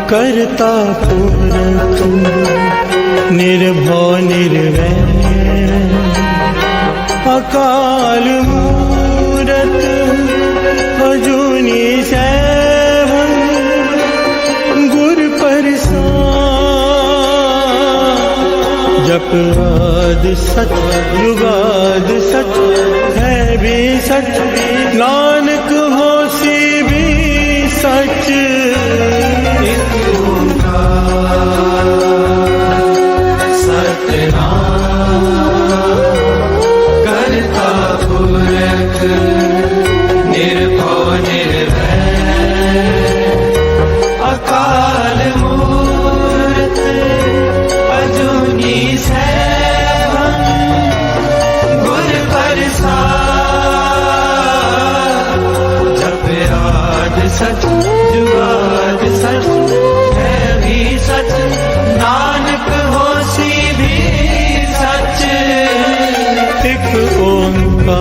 करता पुरख निर्भव निर्वैर अकाल मूरत अजूनी सैभं गुर प्रसाद जप आदि सच जुगाद सच है भी सच नानक होसी भी सच करता पुरख निर्भव निर्वैर अकाल मूरत अजूनी सैभं गुर प्रसाद जप आद सच जुगाद सच है भी सच नानक होसी भी सच। एक ओंकार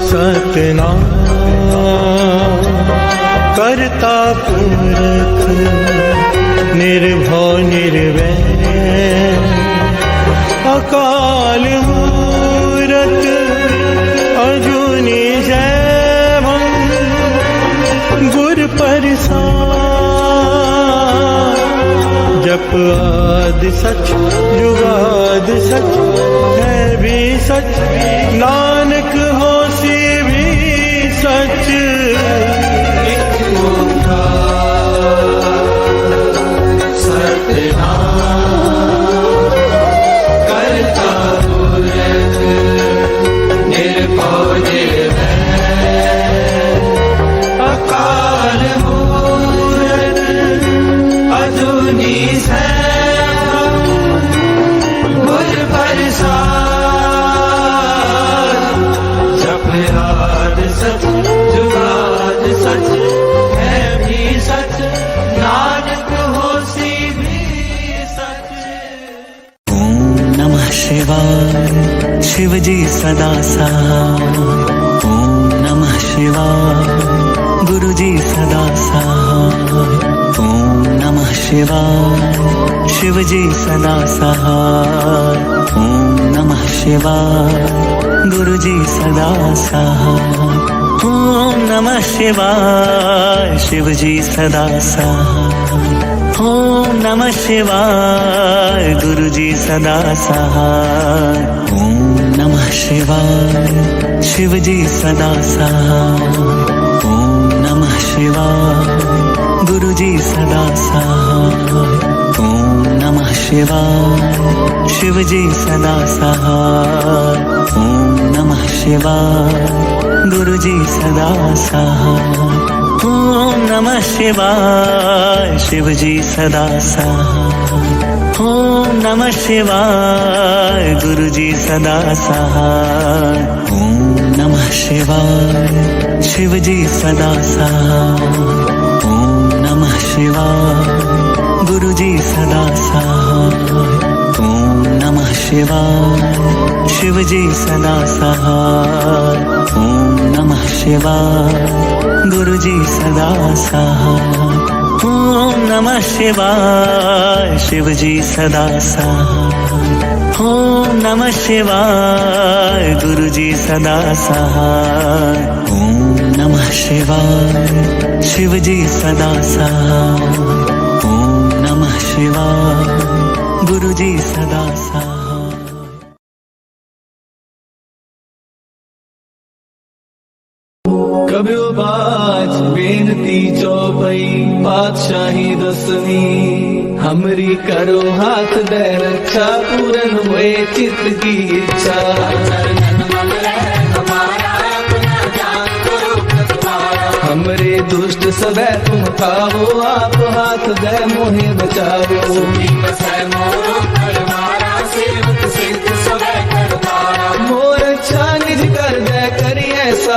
सतनाम करता पुरख निर्भव निर्वैर अकाल मूरत अजूनी सैभं गुर प्रसाद जप आद सच जुगाद सच है भी सच नानक होसी भी सच। एक ओंकार सतनाम करता पुरख निर्भव निर्वैर अकाल मूरत अजूनी सैभं गुर प्रसाद जप आद सच जुगाद सच है भी सच नानक होसी भी सच। ओम नमः शिवाय शिव जी सदा सहाय। ओम नमः शिवाय गुरु जी सदा सहाय। ओम नमः शिवाय शिव जी सदा सहाय। ओम नमः शिवाय गुरु जी सदा सहाय। ओम नमः शिवाय शिव जी सदा सहाय। ओम नमः शिवाय गुरु जी सदा सहाय। ओम नमः शिवाय शिव जी सदा सहाय। ओम नमः शिवाय गुरु जी सदा सहाय। ओम नमः शिवाय शिव जी सदा सहाय। ओम नमः शिवाय गुरु जी सदा सहाय। ओम नमः शिवाय शिव जी सदा सहाय। ओम नमः शिवाय गुरु जी सदा सहाय। ओम नमः शिवाय शिव जी सदा सहाय। ओम नमः शिवाय गुरु जी सदा सहाय। ओम नमः शिवाय शिव जी सदा सहाय। ओम नमः शिवाय गुरु जी सदा सहाय। ओम नमः शिवाय शिव जी सदा सहाय। ओम नमः शिवाय गुरु जी सदा सहाय। ओम नमः शिवाय शिव जी सदा सहाय। ओम नमः शिवाय गुरु जी सदा सहाय। कब्यो बाज बेनती चौपई पातशाही दसवीं हमरी करो हाथ दे रक्षा पूरन हुए चित्त की इच्छा। हमरे दुष्ट सदै तुम खाओ आप हाथ दे मोहे बचाओ। मोर अच्छा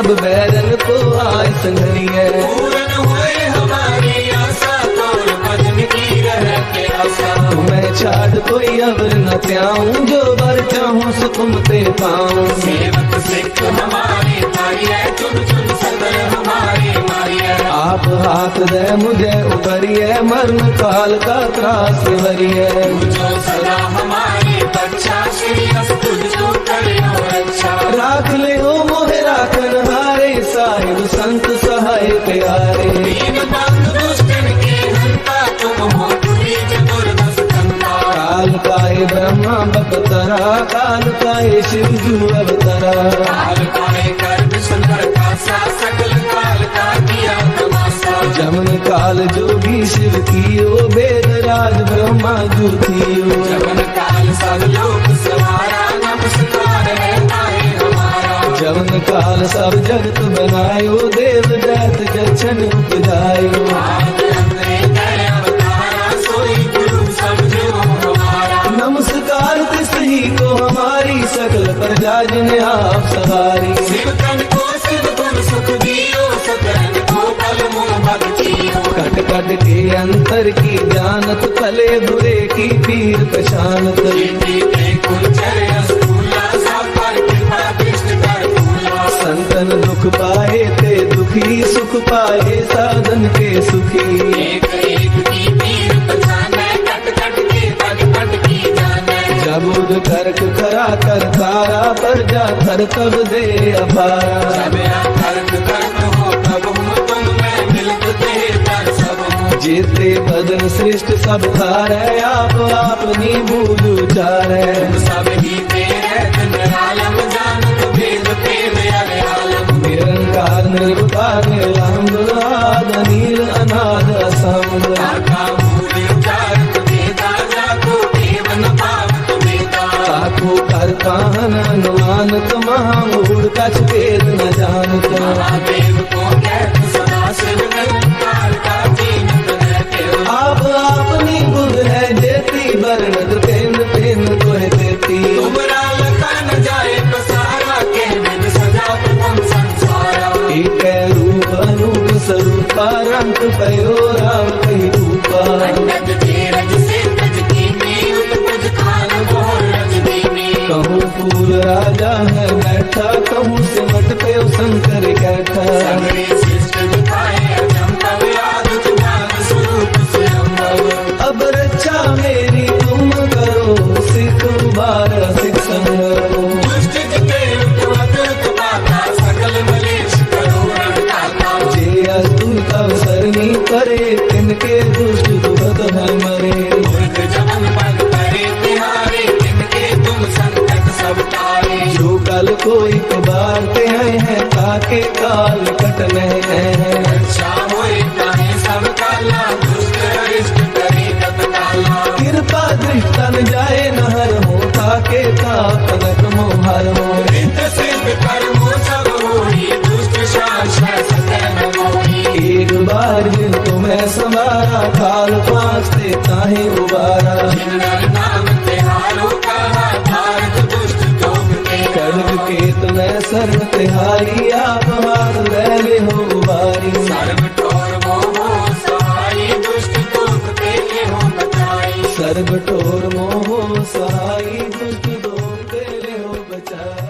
सब बैरन को आय संघरिए। पूर्ण हुए हमारी आशा, तोर भजन की रहते आशा। तुम्हें छाड़ कोई अवर न त्याऊं, जो बर चाहूं सो तुम ते पाऊं। सेवक सिख हमारे मारिए, चुन चुन सदर हमारे मारिए। आप हाथ दे मुझे उबरिए, मरण काल का त्रास वरिए। जो सदा हमारे बच्चा, श्री अस तुझको करियो रक्षा। राख ले हो मोहे राखन हारे, साहिब संत सहाय प्यारे। दीन बंधु दुष्टन के हंता, तुम हो पूरी चतुर्दश कंता। काल काहे ब्रह्मा बपतरा, काल काहे शिव जू अवतरा। काल काहे कर्म सुंदर कासा, सकल काल का किया तमाशा। जमन काल जोगी शिव कियो, वेद राज ब्रह्मा जू थियो। जमन काल सब लोक सवारा, नमस्कार है ताए हमारा। जमन काल सब जगत बनायो, देव दैत जक्षण उपजायो। आद अंतरे दया अवतारा, सोई गुरु समझो हमारा। नमस्कार तिसही को हमारी, सकल प्रजा जिन आप सवारी। शिव तन को शिव गुण सुख दियो, सकल को बल मुँह भक्तियो। कट कट के अंतर की जानत, भले बुरे की पीर पशानत। कीर्ति के कुंचर अस्तूला, सब पर कृपा दृष्टि कर फूला। संतन दुख पाए ते दुखी, सुख पाए साधन के सुखी। एक एक की पीर पहचाने, कट कट के पग पग की जाने। जबुद कर्क करा कर तारा, पर जा कर तब दे अपारा। जब कर्क कर्म हो तब हूँ तुम मैं मिलत बेहतर सब हूँ। जेते बदन श्रेष्ठ सब थारे, आप अपनी बूझ उचारे। सब ही तेरे दिन आलम, जानत भेद भेद अरे आलम। निरंकार निर्विकार निरामद, आद नील अनाद असंग। काका मूल उचारत वेदा, जाको देव न पावत वेदा। ताको कर काहन अनुमानत, महामूढ़ कछ भेद न जानत। महादेव को कहत सदा शिव, निरंकार का कीमत रहते हो। आप अपनी बुध है जेती, बरनत पेन पेन तोहे देती। तुमरा लखा न जाए पसारा, के विद सजा प्रथम संसारा। एक रूप अनूप स्वरूपा, रंग पयो राम कही रूपा। अंगद धीरज से तज कीनी, उत्पज खान मोर रजनीनी। कहूँ फूल राजा है बैठा, कहूँ सिमट पे शंकर कैठा। सगरे शिष्ट दिखाए अचंभव, आदत ज्ञान स्वरूप स्वयंभव। अब रक्षा मेरी तुम करो, सिख बार सिख संगरो। दुष्ट जिते उत्पत पाता, सकल मलेश करो रंटाता। जे अस्तुत अवसरनी करे, तिनके दुष्ट दुखत है मरे। मूर्ख जमन पद करे तिहारे, तिनके तुम संकट सब टारे। जो कल कोई कुबारते हैं, ताके काल कटने हैं। रक्षा होए ताहे सब काला, दुष्ट अरिष्ट करे तत्काला। कृपा दृष्टन जाए नहर हो, ताके तापनक मोहर हो। रित सिद्ध कर्मो सब होई, दुष्ट शासन सतह न मोही। एक बार जिन तुम्हें समारा, काल पांचते ताहे उबारा। जिन नर नाम तिहारो कहा, भारत दुष्ट दोग के। खड्ग के तुम्हें सर्व तिहारी, आप हाथ रैले हो उबारी। सर्व ठोर मोह सहाई, दुष्ट दोग के हो बचाई। सर्व ठोर मोह सहाई, दुष्ट दोग तेरे हो बचाई।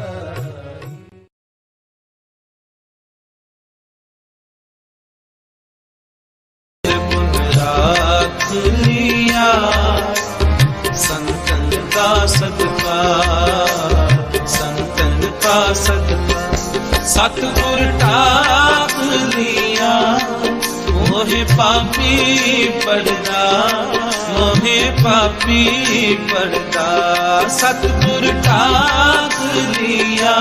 राख लिया संतन का सदका, संतन का सदका। सतगुर टाक लिया, मोहे पापी पड़दा, मोहे पापी पड़दा। सतगुर टाक लिया,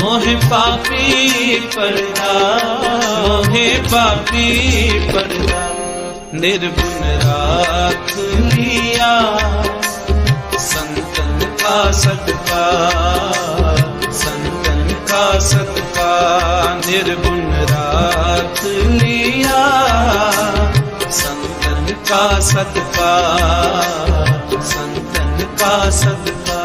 मोहे पापी पड़दा, मोहे पापी पड़दा। निर्गुण राख लिया संतन का सदका, संतन का सदका। निर्गुण राख लिया संतन का सदका, संतन का सदका।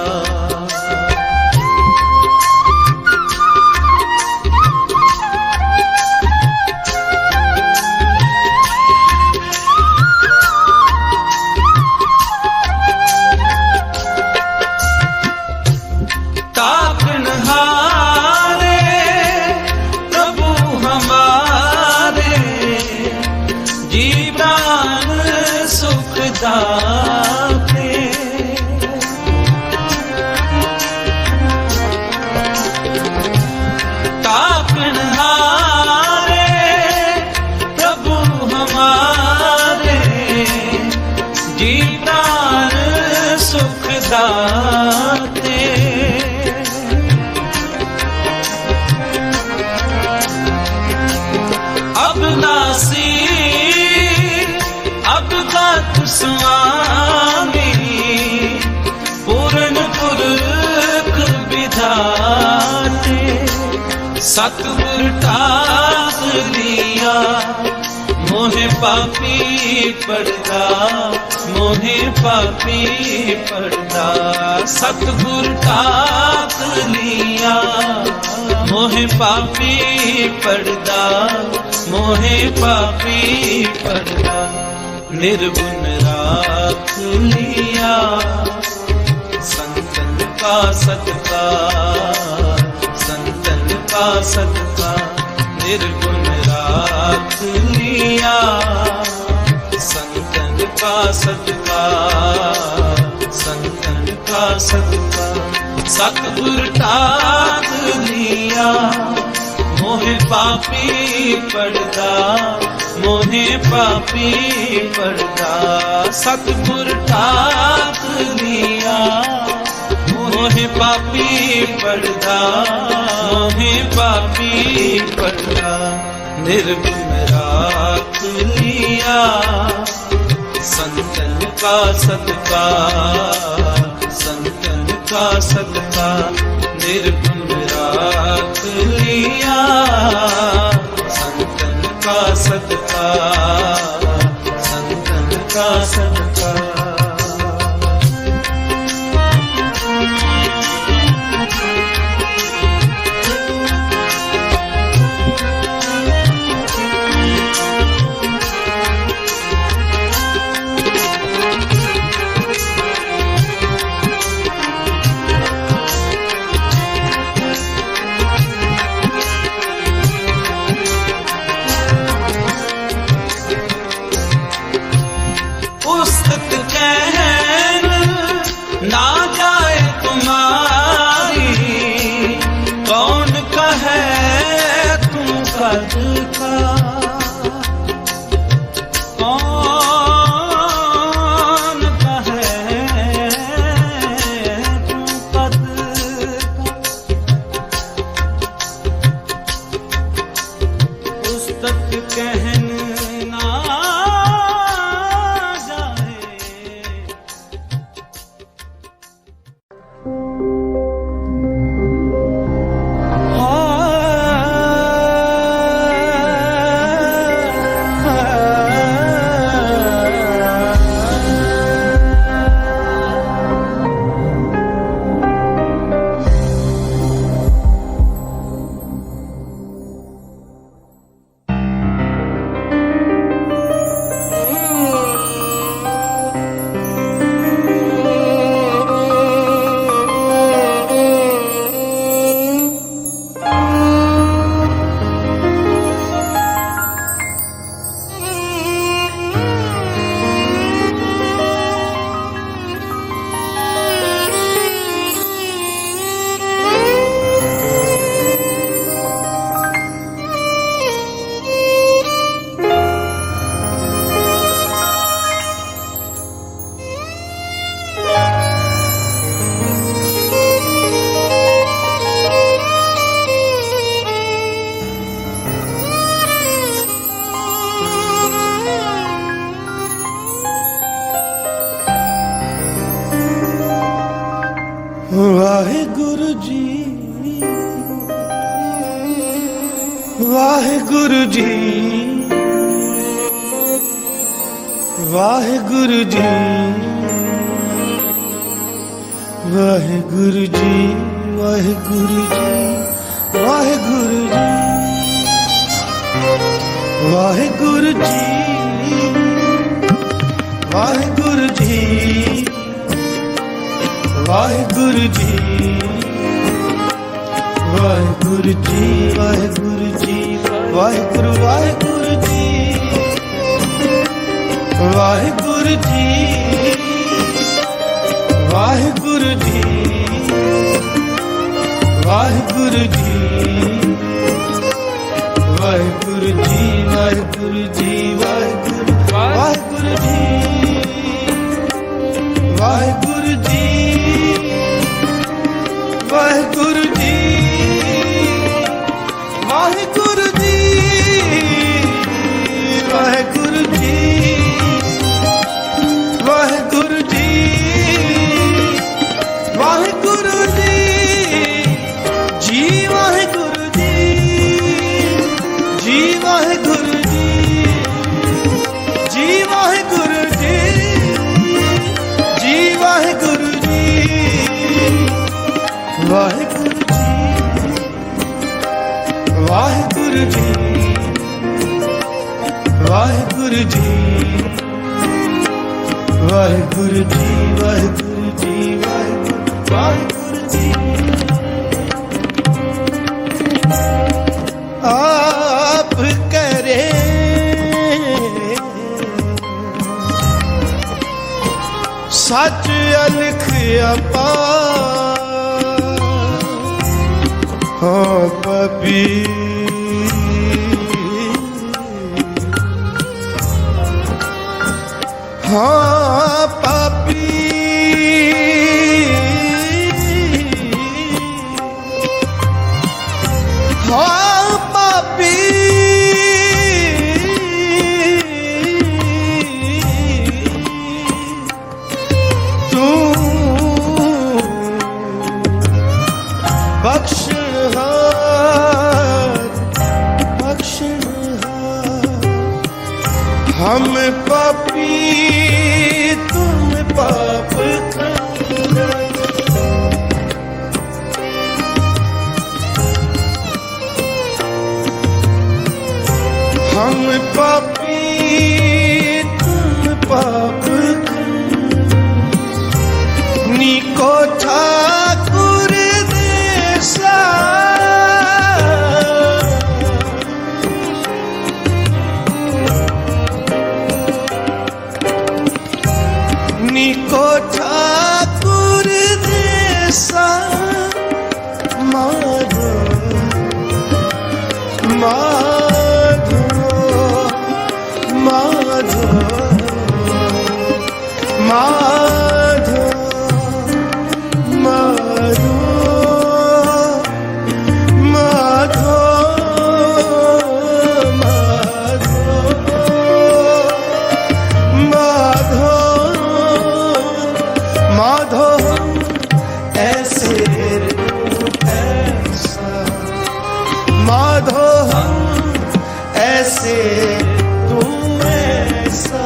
ताकनहारे प्रभु हमारे, जी प्राण सुख दाते। ताकनहारे प्रभु हमारे, जी प्राण सुख दाते। अविनाशी अवगत स्वामी, पूर्ण पुरख विधाते। सतगुर टाक लिया मोहे पापी पड़दा, मोहे पापी पड़दा। सतगुर टाक लिया मोहे पापी पड़दा, मोहे पापी पड़दा। निर्गुण राख लिया संतन का सत्कार, संतन का सत्कार। निर्गुण राख लिया संतन का सत्कार, संतन का सत्कार। सतगुर टाक लिया मोहे पापी पड़दा, मोहे पापी पड़दा। सतगुर टाक लिया मोहे पापी पड़दा, मोहे पापी पड़दा। निर्गुण राख लिया संतन का सत्कार, संतन का सत्कार। निर्गुण राख लिया संतन का सत्कार, संतन का सत्कार। ना जाए तुम्हारी, कौन कहे तुम कद का। कौन कहे तुम कद का। पुस्तक कहन ना वाहिगुरु जी, वाहिगुरु जी, वाहिगुरु जी, वाहिगुरु जी, वाहिगुरु जी, वाहिगुरु जी, वाहिगुरु जी, वाहिगुरु जी, वाहिगुरु जी, ਵਾਹਿਗੁਰੂ ਜੀ ਵਾਹਿਗੁਰੂ ਜੀ ਵਾਹਿਗੁਰੂ ਵਾਹਿਗੁਰੂ ਜੀ ਵਾਹਿਗੁਰੂ ਜੀ ਵਾਹਿਗੁਰੂ ਜੀ ਵਾਹਿਗੁਰੂ ਜੀ ਵਾਹਿਗੁਰੂ ਜੀ ਵਾਹਿਗੁਰੂ ਜੀ ਵਾਹਿਗੁਰੂ ਵਾਹਿਗੁਰੂ ਜੀ ਵਾਹਿਗੁਰੂ ਜੀ ਵਾਹਿਗੁਰੂ ਜੀ ਵਾਹਿਗੁਰੂ ਜੀ ਵਾਹਿਗੁਰੂ ਜੀ ਵਾਹਿਗੁਰੂ ਜੀ ਵਾਹਿਗੁਰੂ ਜੀ ਜੀ ਵਾਹਿਗੁਰੂ ਜੀ ਜੀ ਵਾਹਿਗੁਰੂ ਜੀ ਜੀ ਵਾਹਿਗੁਰੂ ਜੀ ਜੀ ਵਾਹਿਗੁਰੂ ਜੀ ਵਾਹਿਗੁਰੂ ਜੀ ਵਾਹਿਗੁਰੂ ਜੀ ਵਾਹਿਗੁਰੂ ਜੀ ਵਾਹਿਗੁਰੂ ਜੀ ਵਾਹਿਗੁਰੂ ਜੀ ਆਪ ਕਰੇ ਸੱਚ ਅਲਖ ਅਪਾਰ ਹੋ ਪਪੀ ਹਾਂ ਪਾਪੀ ਹਾਂ ਪਾਪੀ ਤੂੰ बख्शनहार हम पापी तुम पाप खाना हम पापी तुम पाप नीको ठाकुर देसा नीको ठाकुर देसा माधो माधो माधो माधो माधो माधो माधो माधो ऐसे ऐसा माधो ऐसे तू ऐसा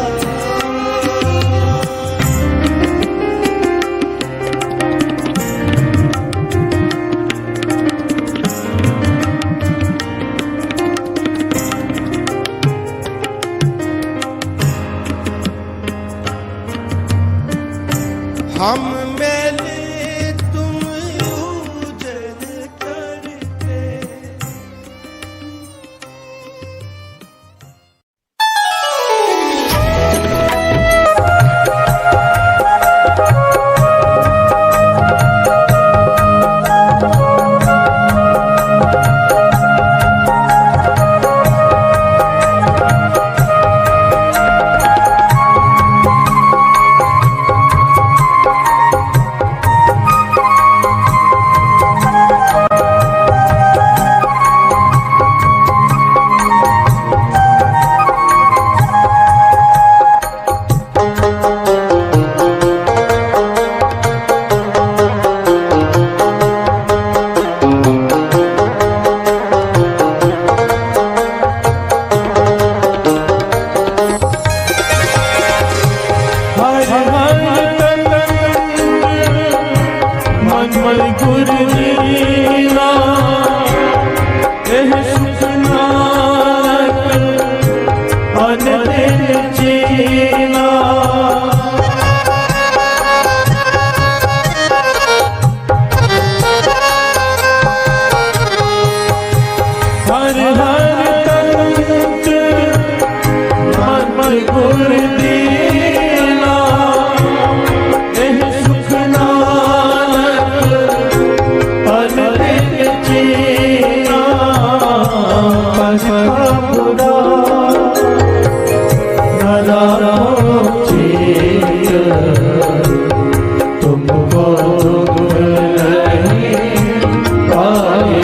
पाए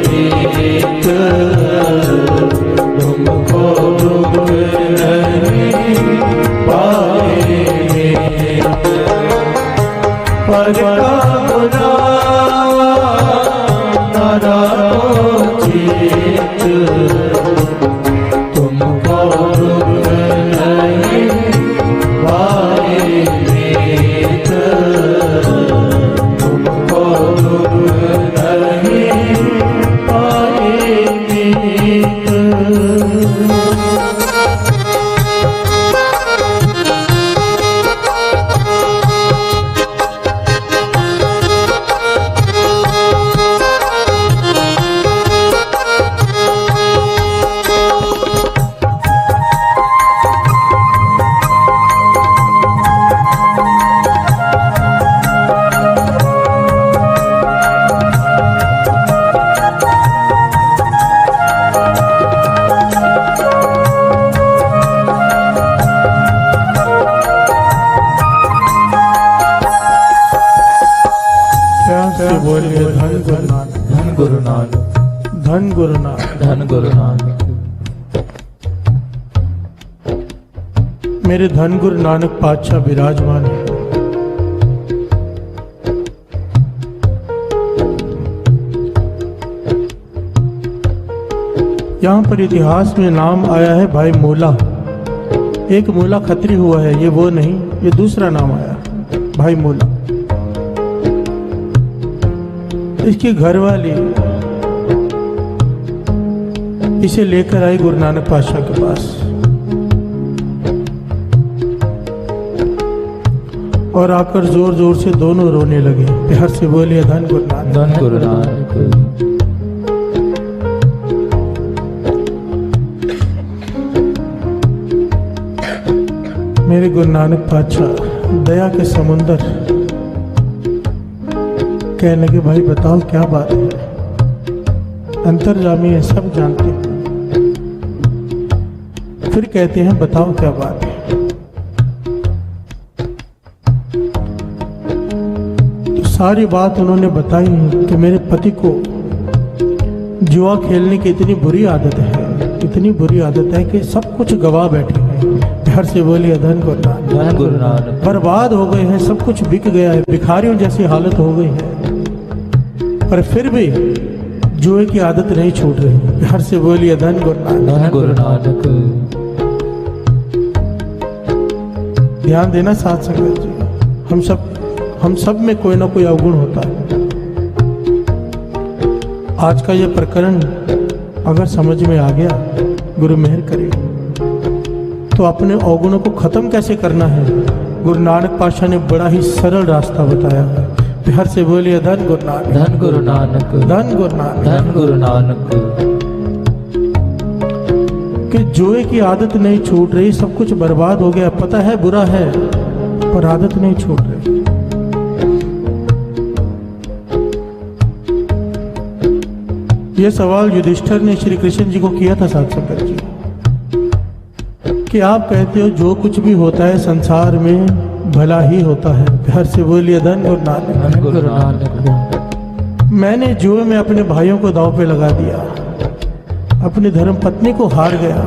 मीत, तुमको दुख नहीं पाए मीत। पर कामना नारायण चित, तुमको दुख नहीं पाए मीत, तुमको दुख नहीं पाए मीत। बोलिए धन गुरु नानक, धन गुरु नानक, धन गुरु नानक। धन गुरु नानक। मेरे धन गुरु नानक पातशाह विराजमान है। यहाँ पर इतिहास में नाम आया है भाई मूला। एक मूला खत्री हुआ है, ये वो नहीं, ये दूसरा नाम आया भाई मूला। इसकी घरवाली इसे लेकर आई गुरु नानक पातशाह के पास और आकर जोर जोर से दोनों रोने लगे, प्यार से बोले धन गुरु नानक, धन गुरु नानक। मेरे गुरु नानक पातशाह दया के समुंदर कहने लगे, भाई बताओ क्या बात है, अंतर्जामी है, सब जानते हैं। फिर कहते हैं बताओ क्या बात है। तो सारी बात उन्होंने बताई कि मेरे पति को जुआ खेलने की इतनी बुरी आदत है, इतनी बुरी आदत है कि सब कुछ गवा बैठे हैं। प्यार से बोलिए धन गुरु नानक, धन गुरु नानक। बर्बाद हो गए हैं, सब कुछ बिक गया है, भिखारियों जैसी हालत हो गई है, पर फिर भी जुए की आदत नहीं छूट रही। प्यार से बोलिए धन गुरु नानक, धन गुरु नानक। ध्यान देना साथ संगत जी, हम सब में कोई ना कोई अवगुण होता है। आज का यह प्रकरण अगर समझ में आ गया, गुरु मेहर करे, तो अपने अवगुणों को खत्म कैसे करना है, गुरु नानक पातशाह ने बड़ा ही सरल रास्ता बताया है। प्यार से बोलिए धन गुरु नानक, धन गुरु नानक, धन गुरु नानक। धन गुरु नानक। कि जुए की आदत नहीं छूट रही, सब कुछ बर्बाद हो गया, पता है बुरा है पर आदत नहीं छूट रही। यह सवाल युधिष्ठिर ने श्री कृष्ण जी को किया था साथ संगत जी, कि आप कहते हो जो कुछ भी होता है संसार में भला ही होता है। प्यार से बोलिए धन गुरु नानक, धन गुरु नानक। मैंने जुए में अपने भाइयों को दांव पे लगा दिया, अपनी धर्म पत्नी को हार गया,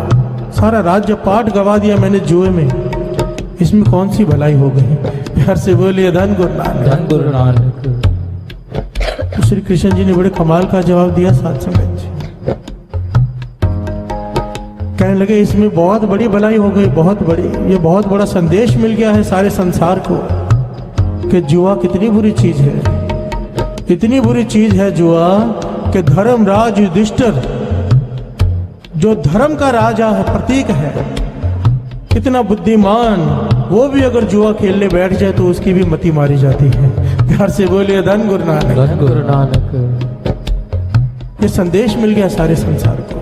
सारा राज्य पाट गवा दिया मैंने जुए में, इसमें कौन सी भलाई हो गई। प्यार से बोलिए धन गुरु नानक, धन गुरु नानक। तो श्री कृष्ण जी ने बड़े कमाल का जवाब दिया साथ संगत जी। कहने लगे इसमें बहुत बड़ी भलाई हो गई, बहुत बड़ी, ये बहुत बड़ा संदेश मिल गया है सारे संसार को कि जुआ कितनी बुरी चीज है, इतनी बुरी चीज है जुआ कि धर्मराज युधिष्ठिर जो धर्म का राजा है, प्रतीक है, कितना बुद्धिमान, वो भी अगर जुआ खेलने बैठ जाए तो उसकी भी मति मारी जाती है। प्यार से बोलिए धन गुरु नानक, धन गुरु नानक। ये संदेश मिल गया सारे संसार को।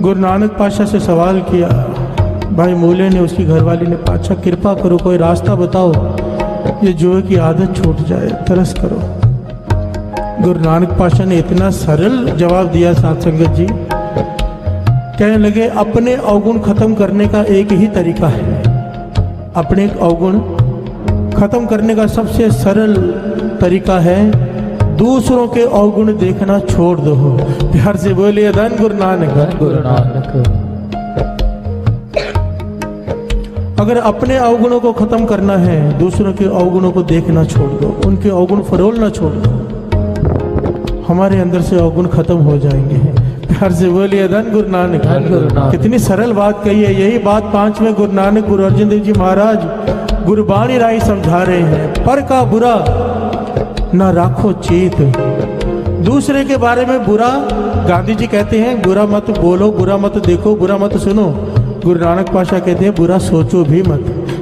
गुरु नानक पातशाह से सवाल किया, भाई मूले ने, उसकी घरवाली ने, पातशाह कृपा करो कोई रास्ता बताओ, ये जुए की आदत छूट जाए, तरस करो। गुरु नानक पातशाह ने इतना सरल जवाब दिया साथ संगत जी, कहने लगे अपने अवगुण खत्म करने का एक ही तरीका है, अपने अवगुण खत्म करने का सबसे सरल तरीका है, दूसरों के अवगुण देखना छोड़ दो। प्यार से बोलिए धन गुरु नानक। धन गुरु नानक। अगर अपने अवगुणों को खत्म करना है, दूसरों के अवगुणों को देखना छोड़ दो, उनके अवगुण फरोलना छोड़ दो, हमारे अंदर से अवगुण खत्म हो जाएंगे। प्यार से बोलिए धन गुरु नानक। धन गुरु नानक। कितनी सरल बात कही है। यही बात 5वें गुरु नानक गुरु अर्जन देव जी महाराज गुरबाणी राय समझा रहे हैं। पर का बुरा न राखो चेत। दूसरे के बारे में बुरा, गांधी जी कहते हैं बुरा मत बोलो, बुरा मत देखो, बुरा मत सुनो। गुरु नानक पाशा कहते हैं बुरा सोचो भी मत।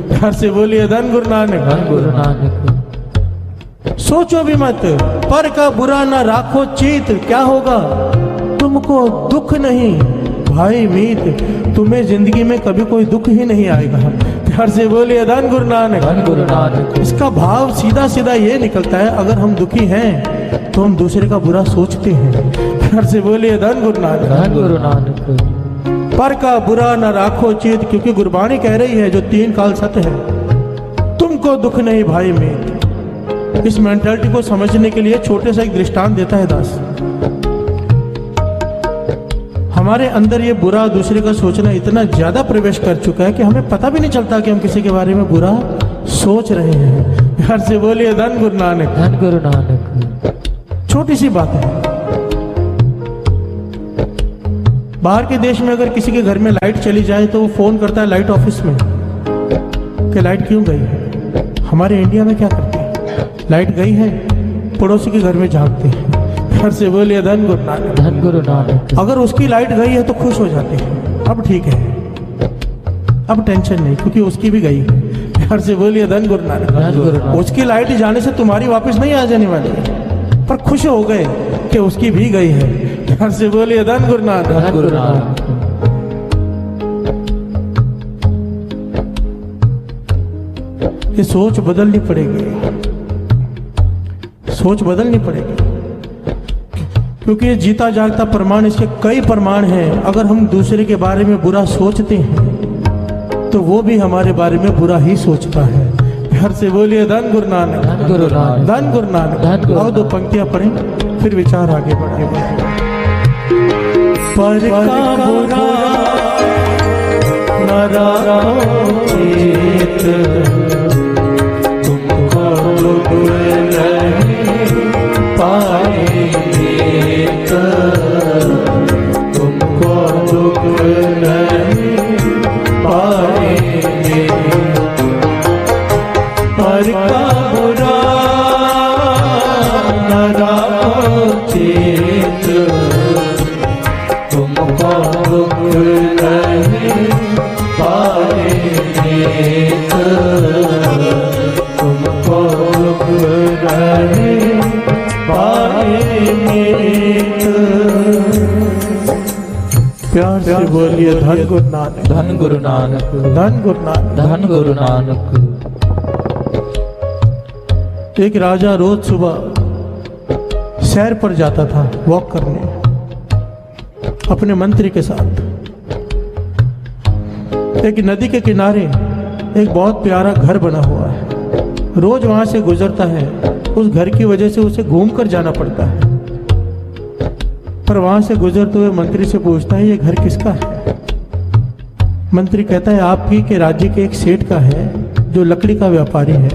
प्यार से बोलिए धन गुरु नानक। धन गुरु नानक। सोचो भी मत। पर का बुरा ना राखो चीत। क्या होगा? तुमको दुख नहीं भाई मीत, तुम्हें जिंदगी में कभी कोई दुख ही नहीं आएगा। प्यार से बोलिए धन गुरु नानक। धन गुरु नानक। इसका भाव सीधा सीधा ये निकलता है, अगर हम दुखी हैं तो हम दूसरे का बुरा सोचते हैं। प्यार से बोलिए धन गुरु नानक। धन गुरु नानक। पर का बुरा न राखो चित, क्योंकि गुरबाणी कह रही है जो 3 काल सत्य है, तुमको दुख नहीं भाई मीत। इस मेंटालिटी को समझने के लिए छोटे सा एक दृष्टांत देता है दास। हमारे अंदर ये बुरा दूसरे का सोचना इतना ज्यादा प्रवेश कर चुका है कि हमें पता भी नहीं चलता कि हम किसी के बारे में बुरा सोच रहे हैं। प्यार से बोलिए धन गुरु नानक। धन गुरु नानक। छोटी सी बात है। बाहर के देश में अगर किसी के घर में लाइट चली जाए तो वो फोन करता है लाइट ऑफिस में कि लाइट क्यों गई है। हमारे इंडिया में क्या करते हैं? लाइट गई है, पड़ोसी के घर में झांकते हैं। घर से बोलिए धन गुरु नानक। धन गुरु नानक। अगर उसकी लाइट गई है तो खुश हो जाते हैं, अब ठीक है, अब टेंशन नहीं, क्योंकि उसकी भी गई है। घर से बोलिए धन गुरु नानक। धन गुरु नानक। उसकी लाइट जाने से तुम्हारी वापस नहीं आ जाने वाली है, पर खुश हो गए कि उसकी भी गई है। घर से बोलिए धन गुरु नानक। धन गुरु नानक। ये सोच बदलनी पड़ेगी, सोच बदलनी पड़ेगी, क्योंकि ये जीता जागता प्रमाण, इसके कई प्रमाण हैं। अगर हम दूसरे के बारे में बुरा सोचते हैं तो वो भी हमारे बारे में बुरा ही सोचता है। घर से बोलिए धन गुरु नानक। धन गुरु नानक। धन गुरु नानक। धन गुरु और 2 पंक्तियां पढ़ें, फिर विचार आगे बढ़े। पर का बुरा न राखो चित, तुमको दुख नहीं पाएंगे, तुमको दुख नहीं पाएंगे। पर का बुरा न राखो चित, तुमको दुख नहीं पाएंगे, तुमको दुख नहीं पाएंगे। प्यार से बोलिए धन गुरु नानक। धन गुरु नानक। धन गुरु नानक। धन गुरु नानक। एक राजा रोज सुबह सैर पर जाता था, वॉक करने, अपने मंत्री के साथ। एक नदी के किनारे एक बहुत प्यारा घर बना हुआ है। रोज वहां से गुजरता है, उस घर की वजह से उसे घूमकर जाना पड़ता है। पर वहां से गुजरते हुए मंत्री से पूछता है ये घर किसका है? मंत्री कहता है आपकी के राज्य के एक सेठ का है जो लकड़ी का व्यापारी है।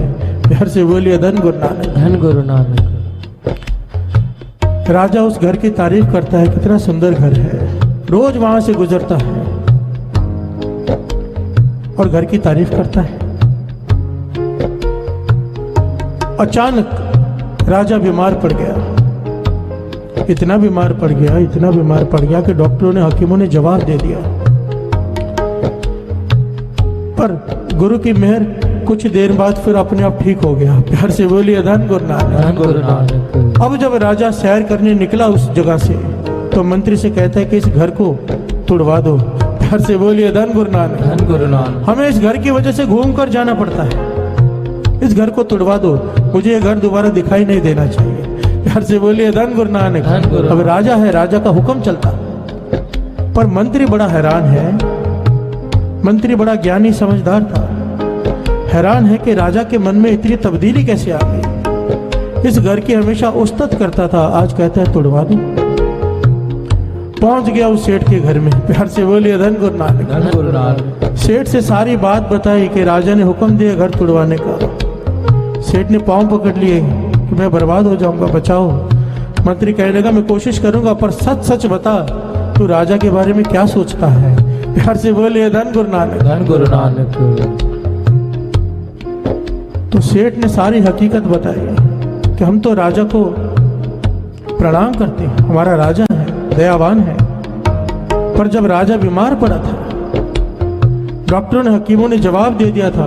घर से बोलिए धन गुरु नानक। धन गुरु नानक। राजा उस घर की तारीफ करता है, कितना सुंदर घर है, रोज वहां से गुजरता है और घर की तारीफ करता है। अचानक राजा बीमार पड़ गया, इतना बीमार पड़ गया, इतना बीमार पड़ गया कि डॉक्टरों ने, हकीमों ने जवाब दे दिया। पर गुरु की मेहर, कुछ देर बाद फिर अपने आप ठीक हो गया। प्यार से बोलिए धन गुरु नानक। धन गुरु नानक। अब जब राजा सैर करने निकला उस जगह से, तो मंत्री से कहता है कि इस घर को तुड़वा दो। प्यार से बोलिए धन गुरु नानक। धन गुरु नानक। हमें इस घर की वजह से घूम कर जाना पड़ता है, इस घर को तुड़वा दो, मुझे ये घर दोबारा दिखाई नहीं देना चाहिए। प्यार से बोलिए धन गुरु नानक। धन गुरु। अब राजा है, राजा का हुक्म चलता, पर मंत्री बड़ा हैरान है। मंत्री बड़ा ज्ञानी समझदार था, हैरान है कि राजा के मन में इतनी तब्दीली कैसे आ गई। इस घर की हमेशा उस्तत करता था, आज कहता है तुड़वा दूं। पहुंच गया उस सेठ के घर में, प्यार से बोलिए धन गुरु नानक। धन गुरु नानक। सेठ से सारी बात बताई कि राजा ने हुक्म दिया घर तुड़वाने का। सेठ ने पांव पकड़ लिए कि मैं बर्बाद हो जाऊंगा, बचाओ। मंत्री कहने लगा मैं कोशिश करूंगा, पर सच सच बता तू राजा के बारे में क्या सोचता है। प्यार से बोलिए धन गुरु नानक। धन गुरु नानक। तो सेठ ने सारी हकीकत बताई कि हम तो राजा को प्रणाम करते हैं, हमारा राजा है, दयावान है। पर जब राजा बीमार पड़ा था, डॉक्टरों ने, हकीमों ने जवाब दे दिया था,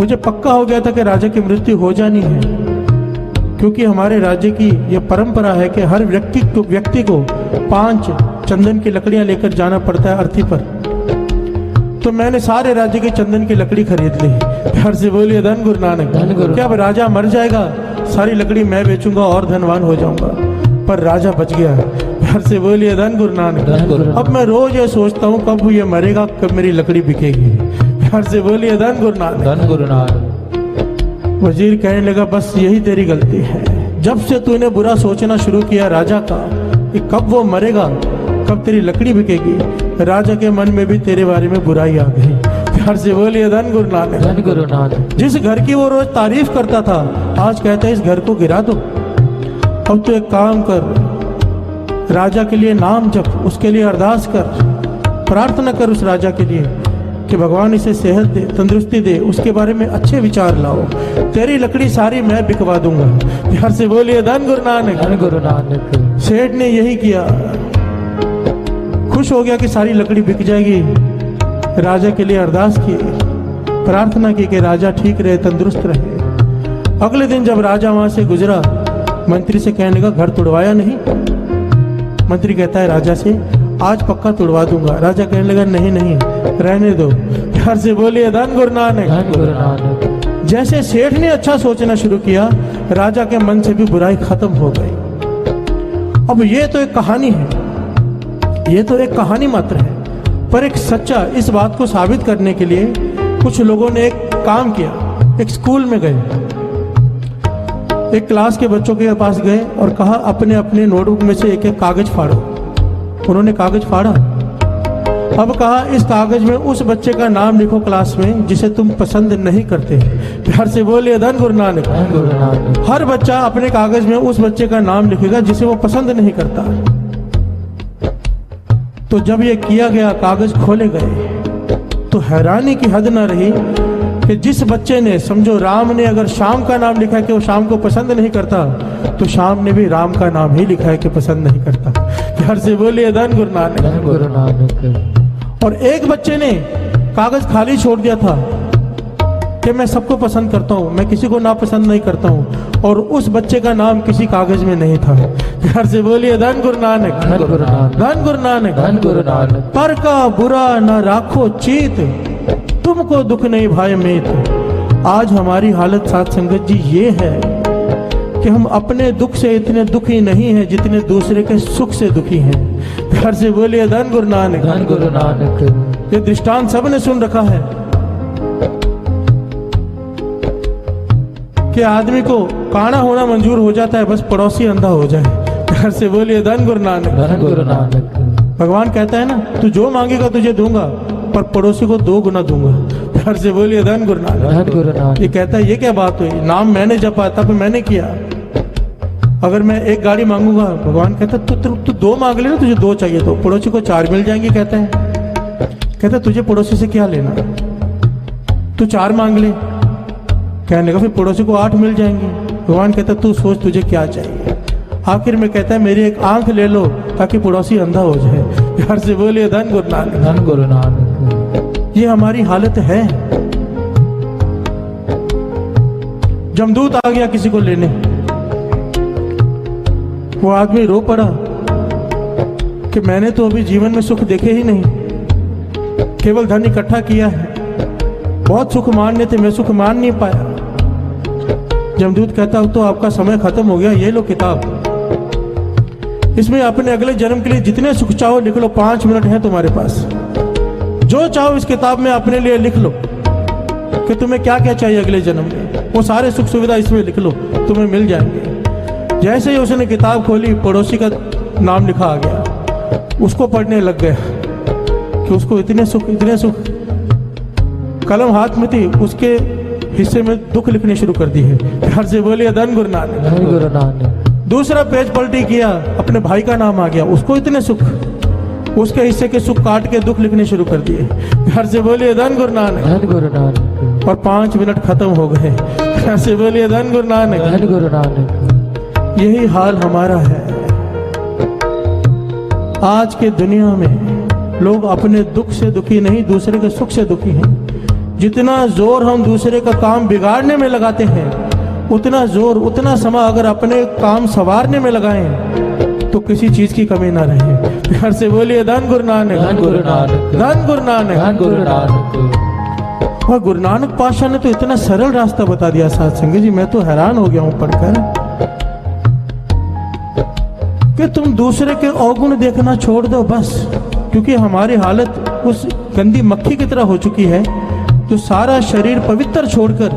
मुझे पक्का हो गया था कि राजा की मृत्यु हो जानी है, क्योंकि हमारे राज्य की यह परंपरा है कि हर व्यक्ति को 5 चंदन की लकड़ियां लेकर जाना पड़ता है अर्थी पर। तो मैंने सारे राज्य की चंदन की लकड़ी खरीद ली। प्यार से बोलिए धन गुरु नानक। क्या अब राजा मर जाएगा, सारी लकड़ी मैं बेचूंगा और धनवान हो जाऊंगा, पर राजा बच गया। प्यार से बोलिए धन गुरु नानक। अब मैं रोज ये सोचता हूँ कब ये मरेगा, कब मेरी लकड़ी बिकेगी। प्यार से बोलिए धन गुरु नानक। धन गुरु नानक। वजीर कहने लगा बस यही तेरी गलती है, जब से तूने बुरा सोचना शुरू किया राजा का कि कब वो मरेगा, कब तेरी लकड़ी बिकेगी, राजा के मन में भी तेरे बारे में बुराई आ गई। प्यार से बोलिए धन गुरु नानक। धन गुरु नानक। जिस घर की वो रोज तारीफ करता था, आज कहता है इस घर को गिरा दो। अब तो एक काम कर, राजा के लिए नाम जप, उसके लिए अरदास कर, प्रार्थना कर उस राजा के लिए कि भगवान इसे सेहत दे, तंदुरुस्ती दे, उसके बारे में अच्छे विचार लाओ, तेरी लकड़ी सारी मैं बिकवा दूंगा। प्यार से बोलिए धन गुरु नानक। धन गुरु नानक। सेठ ने यही किया, खुश हो गया कि सारी लकड़ी बिक जाएगी। राजा के लिए अरदास की, प्रार्थना की कि राजा ठीक रहे, तंदुरुस्त रहे। अगले दिन जब राजा वहां से गुजरा, मंत्री से कहने लगा घर तुड़वाया नहीं। मंत्री कहता है राजा से आज पक्का तुड़वा दूंगा। राजा कहने लगा नहीं नहीं रहने दो। प्यार से बोलिए धन गुरु नानक। धन गुरु नानक। जैसे सेठ ने अच्छा सोचना शुरू किया, राजा के मन से भी बुराई खत्म हो गई। अब ये तो एक कहानी है, ये तो एक कहानी मात्र है, पर एक सच्चा, इस बात को साबित करने के लिए कुछ लोगों ने एक काम किया। एक स्कूल में गए, एक क्लास के बच्चों के पास गए और कहा अपने अपने नोटबुक में से एक एक कागज फाड़ो। उन्होंने कागज फाड़ा। अब कहा इस कागज में उस बच्चे का नाम लिखो क्लास में जिसे तुम पसंद नहीं करते। प्यार से बोलिए धन गुरु नानक। धन गुरु नानक। हर बच्चा अपने कागज में उस बच्चे का नाम लिखेगा जिसे वो पसंद नहीं करता। तो जब ये किया गया, कागज खोले गए, तो हैरानी की हद न रही कि जिस बच्चे ने, समझो राम ने अगर श्याम का नाम लिखा है कि वो श्याम को पसंद नहीं करता, तो श्याम ने भी राम का नाम ही लिखा है कि पसंद नहीं करता। प्यार से बोलिए धन गुरु नानक। धन गुरु नानक। और एक बच्चे ने कागज खाली छोड़ दिया था कि मैं सबको पसंद करता हूँ, मैं किसी को नापसंद नहीं करता हूँ, और उस बच्चे का नाम किसी कागज में नहीं था। प्यार से बोलिए धन गुरु नानक। धन गुरु नानक। धन गुरु नानक। धन गुरु नानक। पर का बुरा न राखो चीत, तुमको दुख नहीं भाई मीत। आज हमारी हालत साथ संगत जी ये है कि हम अपने दुख से इतने दुखी नहीं हैं जितने दूसरे के सुख से दुखी हैं। प्यार से बोलिए धन गुरु नानक। धन गुरु नानक। ये दृष्टांत सबने सुन रखा है कि आदमी को काना होना मंजूर हो जाता है, बस पड़ोसी अंधा हो जाए। प्यार से बोलिए धन गुरु नानक। धन गुरु नानक। भगवान कहता है ना, तू जो मांगेगा तुझे दूंगा, पर पड़ोसी को 2 गुना दूंगा। प्यार से बोलिए धन गुरु नानक। धन गुरु नानक। ये कहता है ये क्या बात हुई, नाम मैंने जपा तब मैंने किया। अगर मैं एक गाड़ी मांगूंगा, भगवान कहता तू 2 मांग लेना, तुझे 2 चाहिए तो पड़ोसी को 4 मिल जाएंगे। कहता तुझे पड़ोसी से क्या लेना, तू 4 मांग ले। कहने लगा फिर पड़ोसी को 8 मिल जाएंगे। भगवान कहता तू सोच तुझे क्या चाहिए। आखिर में कहता है मेरी एक आंख ले लो ताकि पड़ोसी अंधा हो जाए। प्यार से बोलिए धन गुरु नानक। धन गुरु नानक। ये हमारी हालत है। जमदूत आ गया किसी को लेने, वो आदमी रो पड़ा कि मैंने तो अभी जीवन में सुख देखे ही नहीं, केवल धन इकट्ठा किया है, बहुत सुख मानने थे, मैं सुख मान नहीं पाया। जमदूत कहता तो आपका समय खत्म हो गया, ये लो किताब, इसमें अपने अगले जन्म के लिए जितने सुख चाहो लिख लो, 5 मिनट है तुम्हारे पास, जो चाहो इस किताब में अपने लिए लिख लो कि तुम्हें क्या क्या चाहिए अगले जन्म में। वो सारे सुख सुविधा इसमें लिख लो, तुम्हें मिल जाएंगे। जैसे ही उसने किताब खोली, पड़ोसी का नाम लिखा आ गया, उसको पढ़ने लग गया कि उसको इतने सुख, इतने सुख। कलम हाथ में थी, उसके हिस्से में दुख लिखने शुरू कर दी है। घर से बोलिए धन गुरु नानक, धन गुरु नानक। दूसरा पेज पलटी किया, अपने भाई का नाम आ गया, उसको इतने सुख, उसके हिस्से के सुख काट के दुख लिखने शुरू कर दिए। घर से बोलिए धन गुरु नानक, धन गुरु नानक। और 5 मिनट खत्म हो गए। घर से बोलिए धन गुरु नानक, धन गुरु नानक। यही हाल हमारा है। आज के दुनिया में लोग अपने दुख से दुखी नहीं, दूसरे के सुख से दुखी हैं। जितना जोर हम दूसरे का काम बिगाड़ने में लगाते हैं, उतना जोर, उतना समय अगर अपने काम संवारने में लगाएं तो किसी चीज की कमी ना रहे। घर से बोलिए धन गुरु नानक, धन गुरु नानक। धन गुरु नानक, धन गुरु नानक। और गुरु नानक पातशाह ने तो इतना सरल रास्ता बता दिया साथ संगत जी, मैं तो हैरान हो गया हूं पढ़कर कि तुम दूसरे के अवगुण देखना छोड़ दो बस। क्योंकि हमारी हालत उस गंदी मक्खी की तरह हो चुकी है जो सारा शरीर पवित्र छोड़कर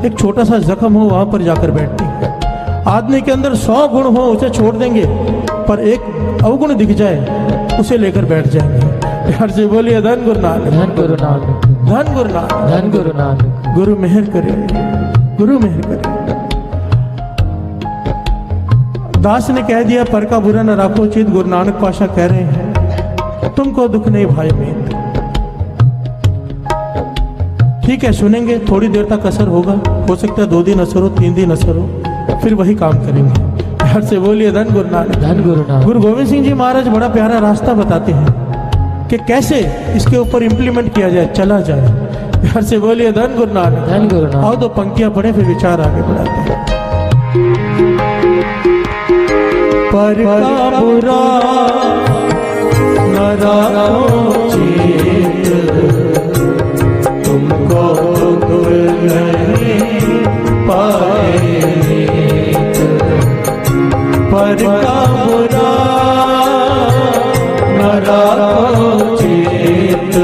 एक छोटा सा जख्म हो वहां पर जाकर बैठती है। आदमी के अंदर 100 गुण हो, उसे छोड़ देंगे, पर एक अवगुण दिख जाए उसे लेकर बैठ जाएंगे। घर से बोलिए धन गुरु नानक, धन गुरु नानक। धन गुरु नानक, धन गुरु नानक। गुरु मेहर करे, गुरु मेहर करे। दास ने कह दिया पर का बुरा न राखो चित। गुरु नानक पातशाह कह रहे हैं तुमको दुख नहीं भाई मीत। ठीक है, सुनेंगे, थोड़ी देर तक असर होगा, हो सकता है 2 दिन असर हो, 3 दिन असर हो, फिर वही काम करेंगे। घर से बोलिए धन गुरु नानक, धन गुरु नानक। गुरु गोविंद सिंह जी महाराज बड़ा प्यारा रास्ता बताते हैं कि कैसे इसके ऊपर इंप्लीमेंट किया जाए, चला जाए। घर से बोलिए धन गुरु नानक, धन गुरु नानक। और 2 पंक्तियां पढ़े फिर विचार आगे बढ़ाते हैं। पर का बुरा न राखो चित, तुमको दुख नहीं पाए मीत। पर का बुरा न राखो चित,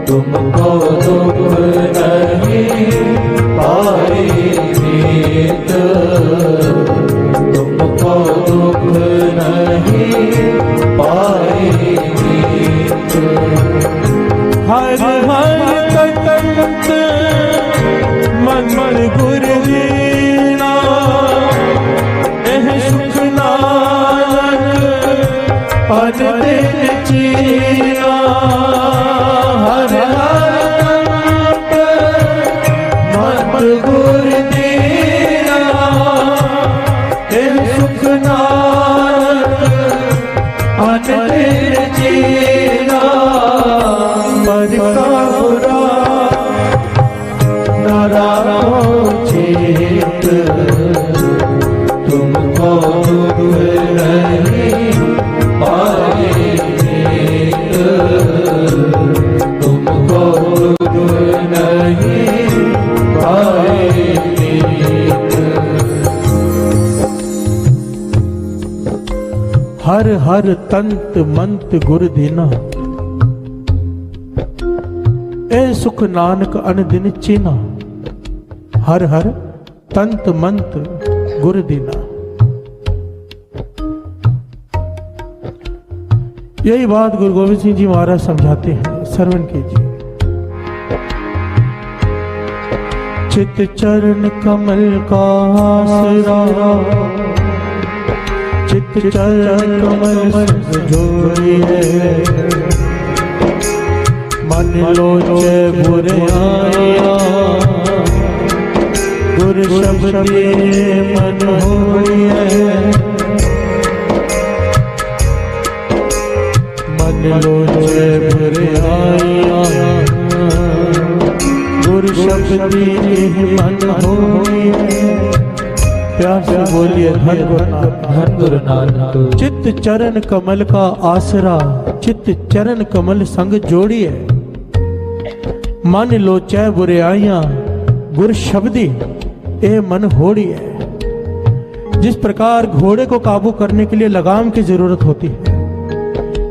तुमको दुख नहीं पाए मीत। तुमको दुख नहीं पाए मीत। हर हर कंत मन मन गुरु दीना, एह सुख नानक पद दिन चीना। हर हर कंत मन गुरु दीना, एह सुख नानक पद दिन चीना। पर का बुरा न राखो चित, तुमको दुख नहीं पाए मीत। तुमको दुख नहीं पाए मीत। हर हर तंत मंत गुर दीना, ए सुख नानक अन दिन चीना। हर हर तंत मंत गुर दीना। यही बात गुरु गोविंद सिंह जी महाराज समझाते हैं, श्रवण कीजिए। चित चरण कमल का आसरा, चित चरण कमल जोड़िए। मन लोचे बुरे आया, गुर शब्दे मन होइए। मन लोचे बुरे आया, गुर शब्दे मन होइए। प्यार से बोलिए धन गुरु नानक, धन गुरु नानक। चित्त चरण कमल का आसरा, चित्त चरण कमल संग जोड़िए। मन लोचै बुराइयां गुर शब्दी ए मन होड़िए। जिस प्रकार घोड़े को काबू करने के लिए लगाम की जरूरत होती है,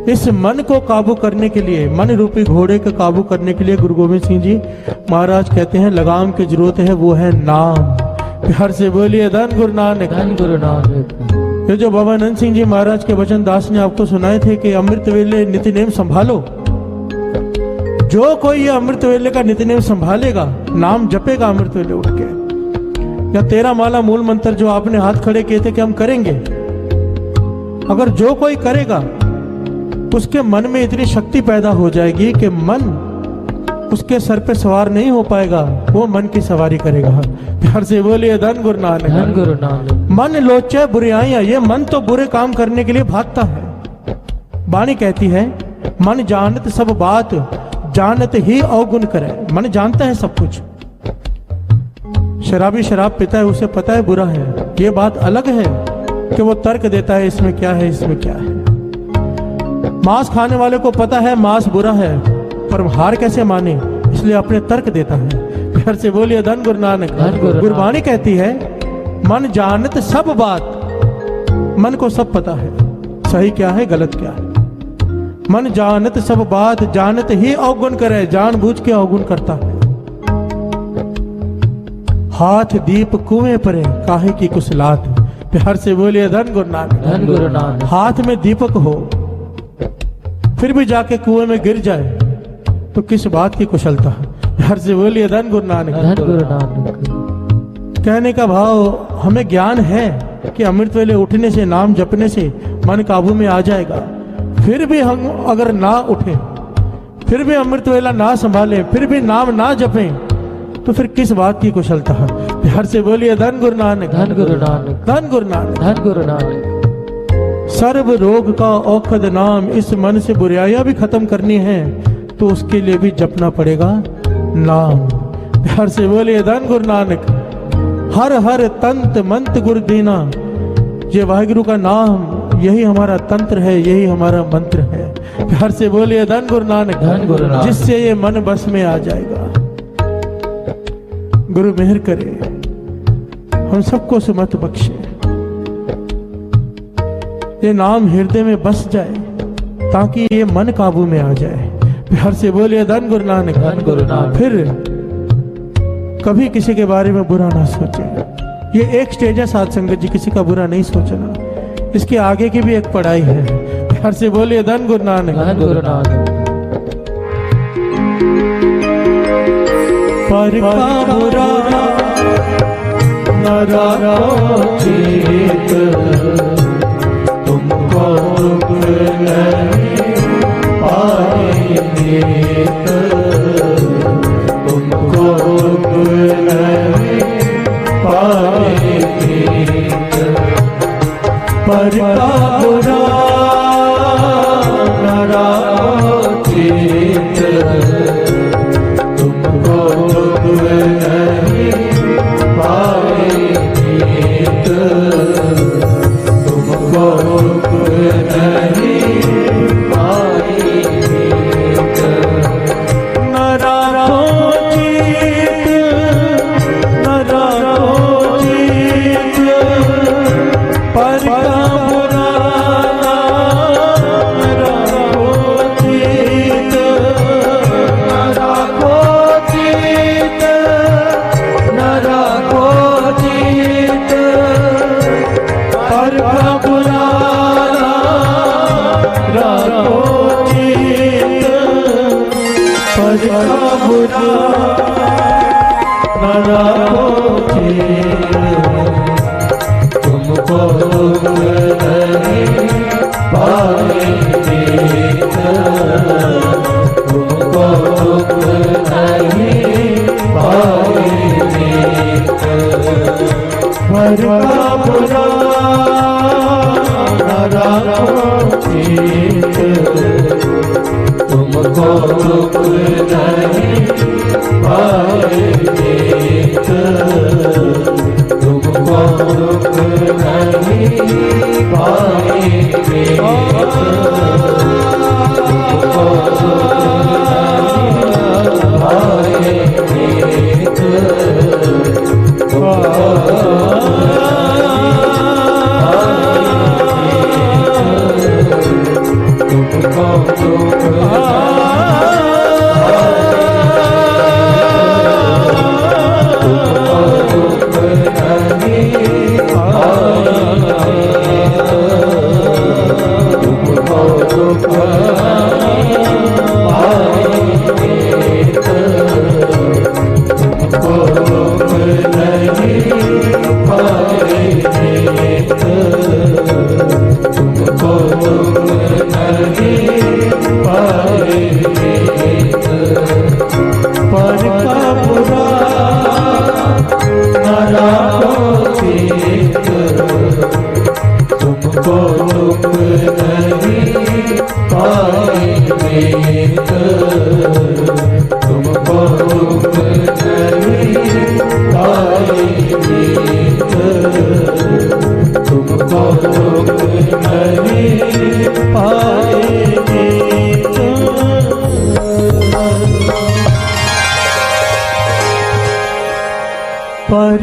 इस मन को काबू करने के लिए, मन रूपी घोड़े को काबू करने के लिए गुरु गोविंद सिंह जी महाराज कहते हैं लगाम की जरूरत है, वो है नाम। प्यार से बोलिए धन गुरु नानक। धन गुरु नानक। ये जो बाबा आनंद सिंह जी महाराज के वचन दास ने आपको सुनाए थे कि अमृत वेले नित्यनेम संभालो, जो कोई ये अमृत वेले का नित्यनेम संभालेगा, नाम जपेगा अमृत वेले उठ के, या 13 माला मूल मंत्र जो आपने हाथ खड़े किए थे कि हम करेंगे, अगर जो कोई करेगा उसके मन में इतनी शक्ति पैदा हो जाएगी कि मन उसके सर पे सवार नहीं हो पाएगा, वो मन की सवारी करेगा। प्यार से बोलिए धन गुरु नानक। धन गुरु नानक। मन लोचे बुराइयां, ये मन तो बुरे काम करने के लिए भागता है। वाणी कहती है मन जानत सब बात, जानत ही अवगुण करे। मन जानता है सब कुछ। शराबी शराब पीता है, उसे पता है बुरा है, ये बात अलग है कि वो तर्क देता है इसमें क्या है, इसमें क्या है। मांस खाने वाले को पता है मांस बुरा है, पर हार कैसे माने, इसलिए अपने तर्क देता है। प्यार से बोलिए धन गुरु नानक। गुरबाणी कहती है मन जानत सब बात, मन को सब पता है, सही क्या है गलत क्या है। मन जानत सब बात, जानत ही अवगुण करे, जानबूझ के अवगुण करता है। हाथ दीप कुएं परे, काहे की कुशलात। प्यार से बोलिए धन गुरु नानक। धन गुरु नानक। हाथ में दीपक हो फिर भी जाके कुएं में गिर जाए तो किस बात की कुशलता। प्यार से बोलिए धन गुरु नानक। धन गुरु नानक। कहने का भाव हमें ज्ञान है कि अमृत वेले उठने से, नाम जपने से मन काबू में आ जाएगा, फिर भी हम अगर ना उठे, फिर भी अमृत वेला ना संभाले, फिर भी नाम ना जपें, तो फिर किस बात की कुशलता है। प्यार से बोलिए धन गुरु नानक। धन गुरु नानक। धन गुरु नानक। धन गुरु नानक। सर्व रोग का औखद नाम, इस मन से बुराइयां भी खत्म करनी है तो उसके लिए भी जपना पड़ेगा नाम। प्यार से बोलिए धन गुरु नानक। हर हर तंत मंत्र गुरु देना, ये वाहिगुरु का नाम यही हमारा तंत्र है, यही हमारा मंत्र है। प्यार से बोलिए धन गुरु नानक। धन गुरु नानक। जिससे ये मन बस में आ जाएगा। गुरु मेहर करे, हम सबको सुमत बख्शे, ये नाम हृदय में बस जाए ताकि ये मन काबू में आ जाए। प्यार से बोलिए धन गुरु नानक। धन गुरु नानक। फिर कभी किसी के बारे में बुरा ना सोचे। ये एक स्टेज है साध संगत जी, किसी का बुरा नहीं सोचना, इसके आगे की भी एक पढ़ाई है। प्यार से बोलिए धन गुरु नानक। धन गुरु नानक। पर का बुरा न राखो चित, तुमको दुख नहीं पाएंगे, तुमको दुख नहीं पाएंगे। पर का बुरा न राखो चित, तुमको दुख नहीं पाएंगे, तुमको दुख नहीं पाएंगे। न राखो चित, न राखो चित, पर का बुरा न राखो चित, न राखो चित, न राखो चित, पर का बुरा राखो चित, पर का बुरा न राखो चित, तुमको दुख नहीं पाएंगे, तुमको दुख नहीं पाएंगे। पर का बुरा न राखो चित, तुमको दुख नहीं पाएंगे, तुमको दुख नहीं पाएंगे, तुमको दुख नहीं पाएंगे, तुमको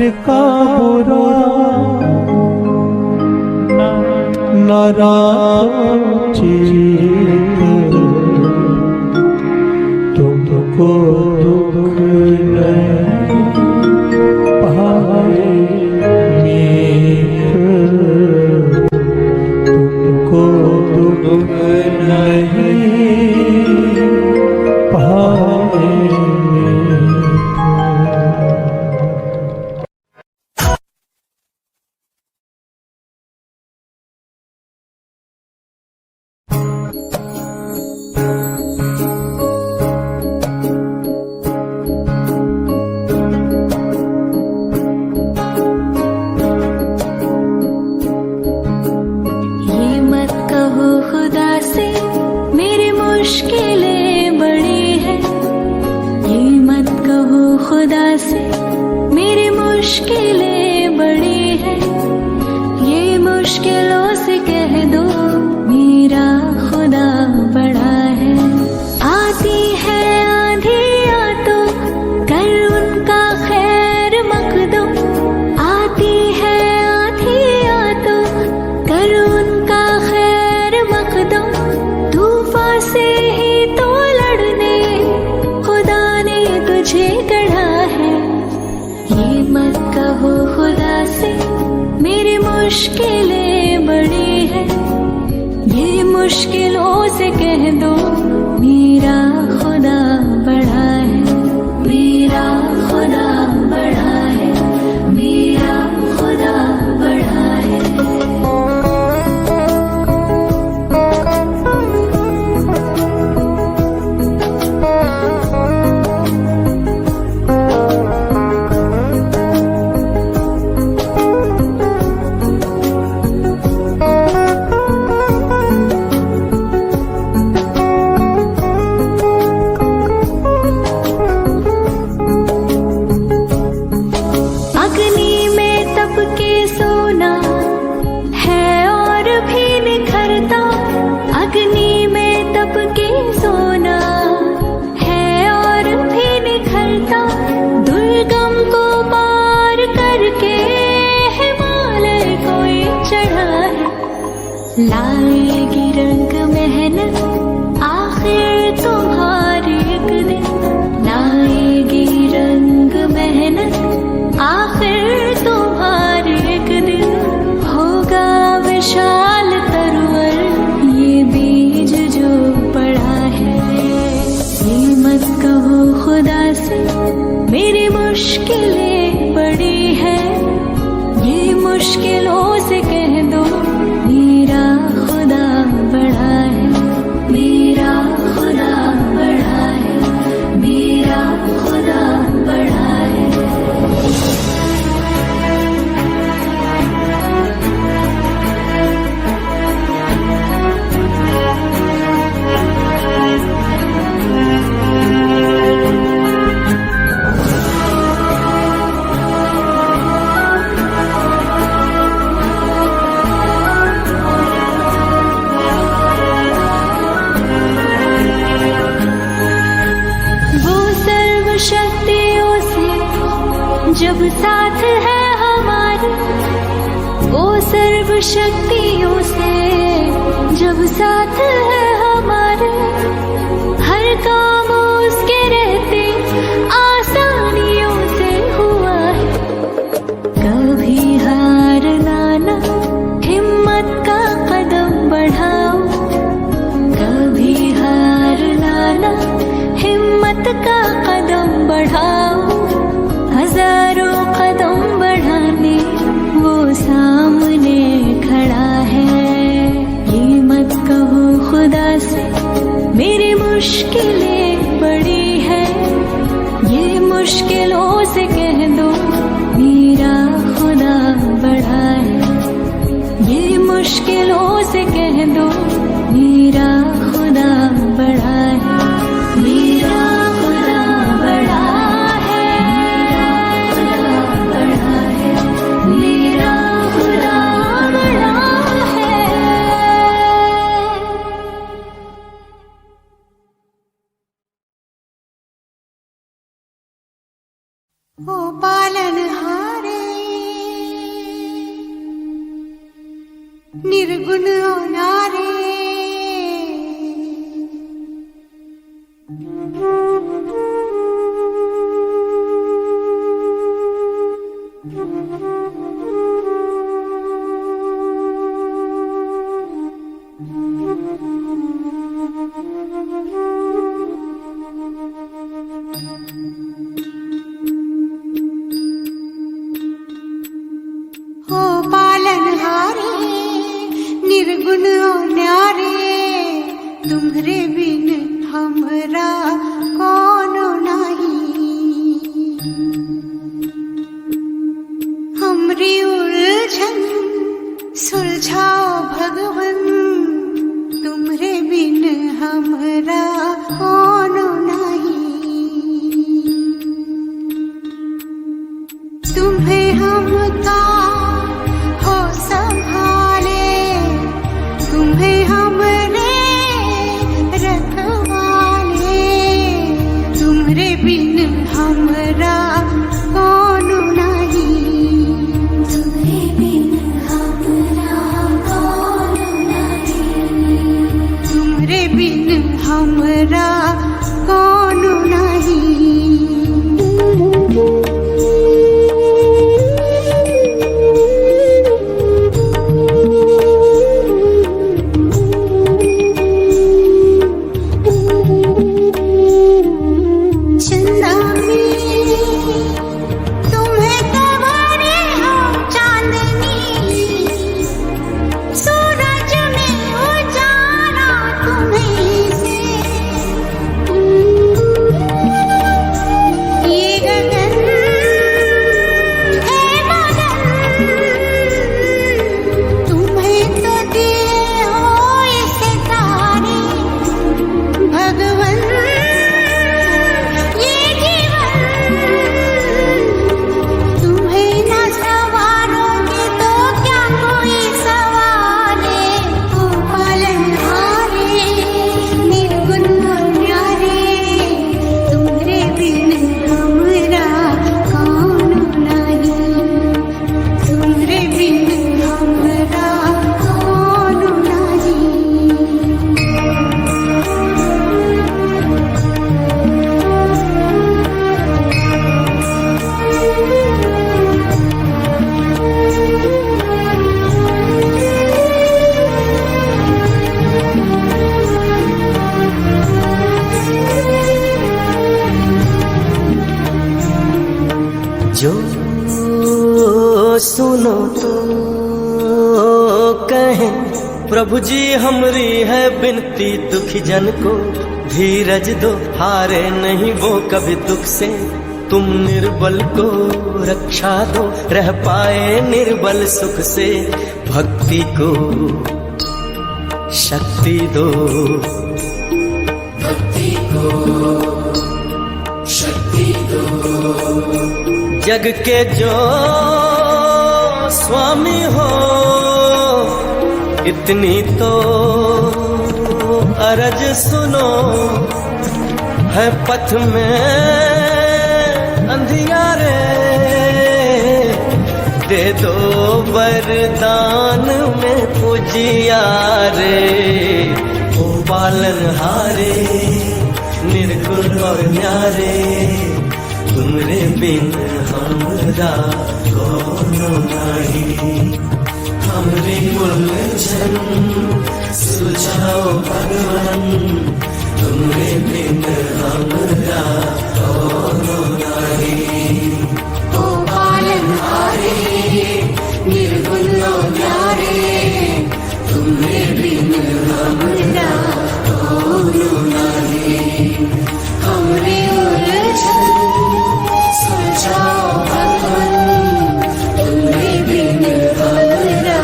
घर का बुरा न रात चित, तुमको दुख नहीं पाए मीत, तुमको दुख नहीं पाए मीत। ये मत कहो खुदा से मेरी मुश्किलें बड़ी है, ये मत कहो खुदा से मेरी मुश्किलें बड़ी है, ये मुश्किलों से कह दो मेरा खुदा बड़ा है। आती है आंधियाँ तो कर उनका खैर मकदम, आती है आंधियाँ तो कर उनका खैर मकदम, तूफान से ही तो लड़ने खुदा ने तुझे गढ़ा है। ये मत कहो खुदा से मेरी मुश्किलें बड़ी है, ये मुश्किलों से कह दो मेरा खुदा बड़ा है, मेरा खुदा बड़ा है, मेरा खुदा बड़ा है। अग्नि में तप के सोना है और भी निखरता, अग्नि में तप के सोना है और भी निखरता, दुर्गम को पार करके हिमालय कोई चढ़ा है। लाएगी रंग मेहनत आखिर तुम्हारी एक दिन, लाएगी रंग मेहनत आखिर तुम्हारे एक दिन, होगा विशाल तरवर ये बीज जो पड़ा है। ये मत कहो खुदा से मेरी मुश्किलें बड़ी है, ये मुश्किलों से कह दो मेरा खुदा बड़ा है, मेरा खुदा बड़ा है, मेरा खुदा बड़ा है। वो सर्वशक्तियों से जब साथ है हमारे, वो सर्वशक्तियों से जब साथ है हमारे, हर काम उसके रहते आसानियों से हुआ है। कभी हार ना हिम्मत का कदम बढ़ाओ, कभी हार ना हिम्मत का कदम बढ़ाओ, हजारों कदम बढ़ाने वो सामने खड़ा है। ये मत कहो खुदा से मेरी मुश्किलें बड़ी है, ये मुश्किलों से कह दो मेरा खुदा बड़ा है, ये मुश्किलों से कह दो मेरा खुदा बड़ा है, मेरा खुदा बड़ा है, बड़ा है, मेरा खुदा बड़ा है। ओ पालनहारे निर्गुण नारे हो पालनहारे निर्गुण न्यारे तुम्हरे बिन हमरा कोनो नहीं हमरी उलझन सुलझाओ भगवन तुम्हरे बिन हमरा कोनो नहीं तुम्हें हमका हो संभाले तुम्हें हमरे रखवाले तुम्हरे बिन हमरा कोनो नहीं तुम्हरे बिन हमरा कोनो नहीं तुम्हरे बिन हमरा कोनो नहीं चंदा में तुम्हें तुम्हारे हो चांदनी सूरज में उजाला तुम्हें से ये गगन है मगन तुम्हें तो दिए हो ये सितारे भगवन तुम्हें न सवारोगे तो क्या कोई सवारे हो पालनहारे निर्गुण न्यारे तुम्हरे बिन हमरा कौन नहीं तुम्हरे बिन हमरा कौन नहीं जो सुनो तो कहें प्रभु जी हमरी है बिनती दुखी जन को धीरज दो हारे नहीं वो कभी दुख से तुम निर्बल को रक्षा दो रह पाए निर्बल सुख से भक्ति को शक्ति दो भक्ति को शक्ति दो जग के जो स्वामी हो इतनी तो अरज सुनो है पथ में अंधियारे दे दो वरदान में पुजियारे ओ पालनहारे निर्गुण और न्यारे तुमरे बिन हमरा कोनो नहीं हमरे उलझन सुलझाओ भगवान तुमरे बिन हमरा कोनो नहीं ओ पालनहारे निर्गुण न्यारे तुम्हरे बिन हमरा कोनो नहीं हमरे उलझन सुलझाओ भगवन तुम्हरे बिन हमरा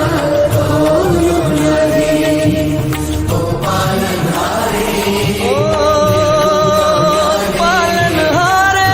कोनो नहीं ओ पालनहारे पालनहारे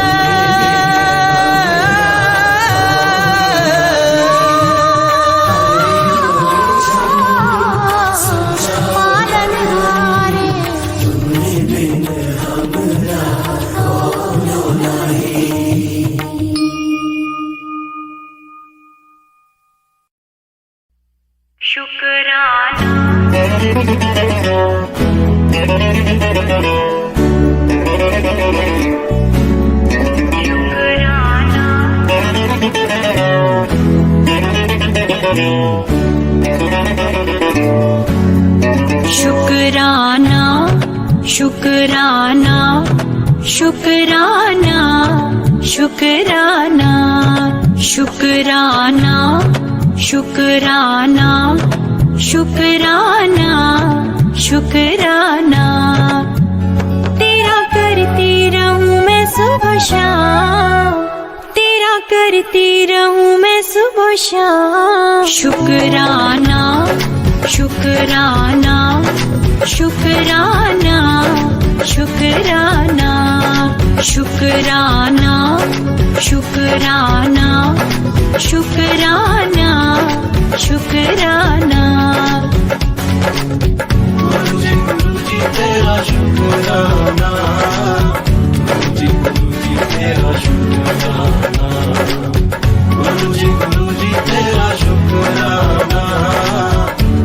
शुक्राना शुक्राना शुक्राना शुक्राना शुक्राना शुक्राना शुक्राना शुक्राना तेरा करती रहूं मैं सुबह शाम, तेरा करती रहूं मैं सुबह शाम। शुक्राना शुक्राना शुक्राना शुक्राना शुक्राना शुक्राना शुक्राना शुक्राना। गुरुजी तेरा शुक्राना, गुरुजी तेरा शुक्राना, गुरुजी तेरा शुक्राना,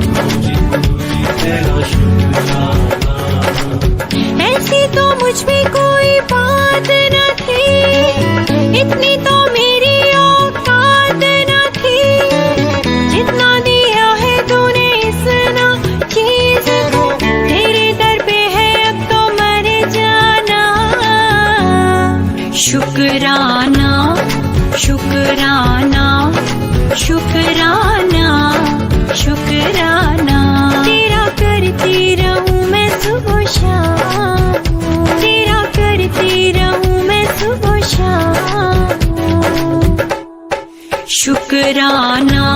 गुरुजी तेरा शुक्राना। ऐसी तो मुझ में कोई बात न थी, इतनी तो मेरी औकात न थी, जितना दिया है तूने इतना चीज को, तेरे दर पे है अब तो मर जाना। शुक्राना शुक्राना शुक्राना शुक्राना तेरा करती रहूं मैं सुबह शाम, तेरा करती रहूं मैं सुबह शाम। शुक्राना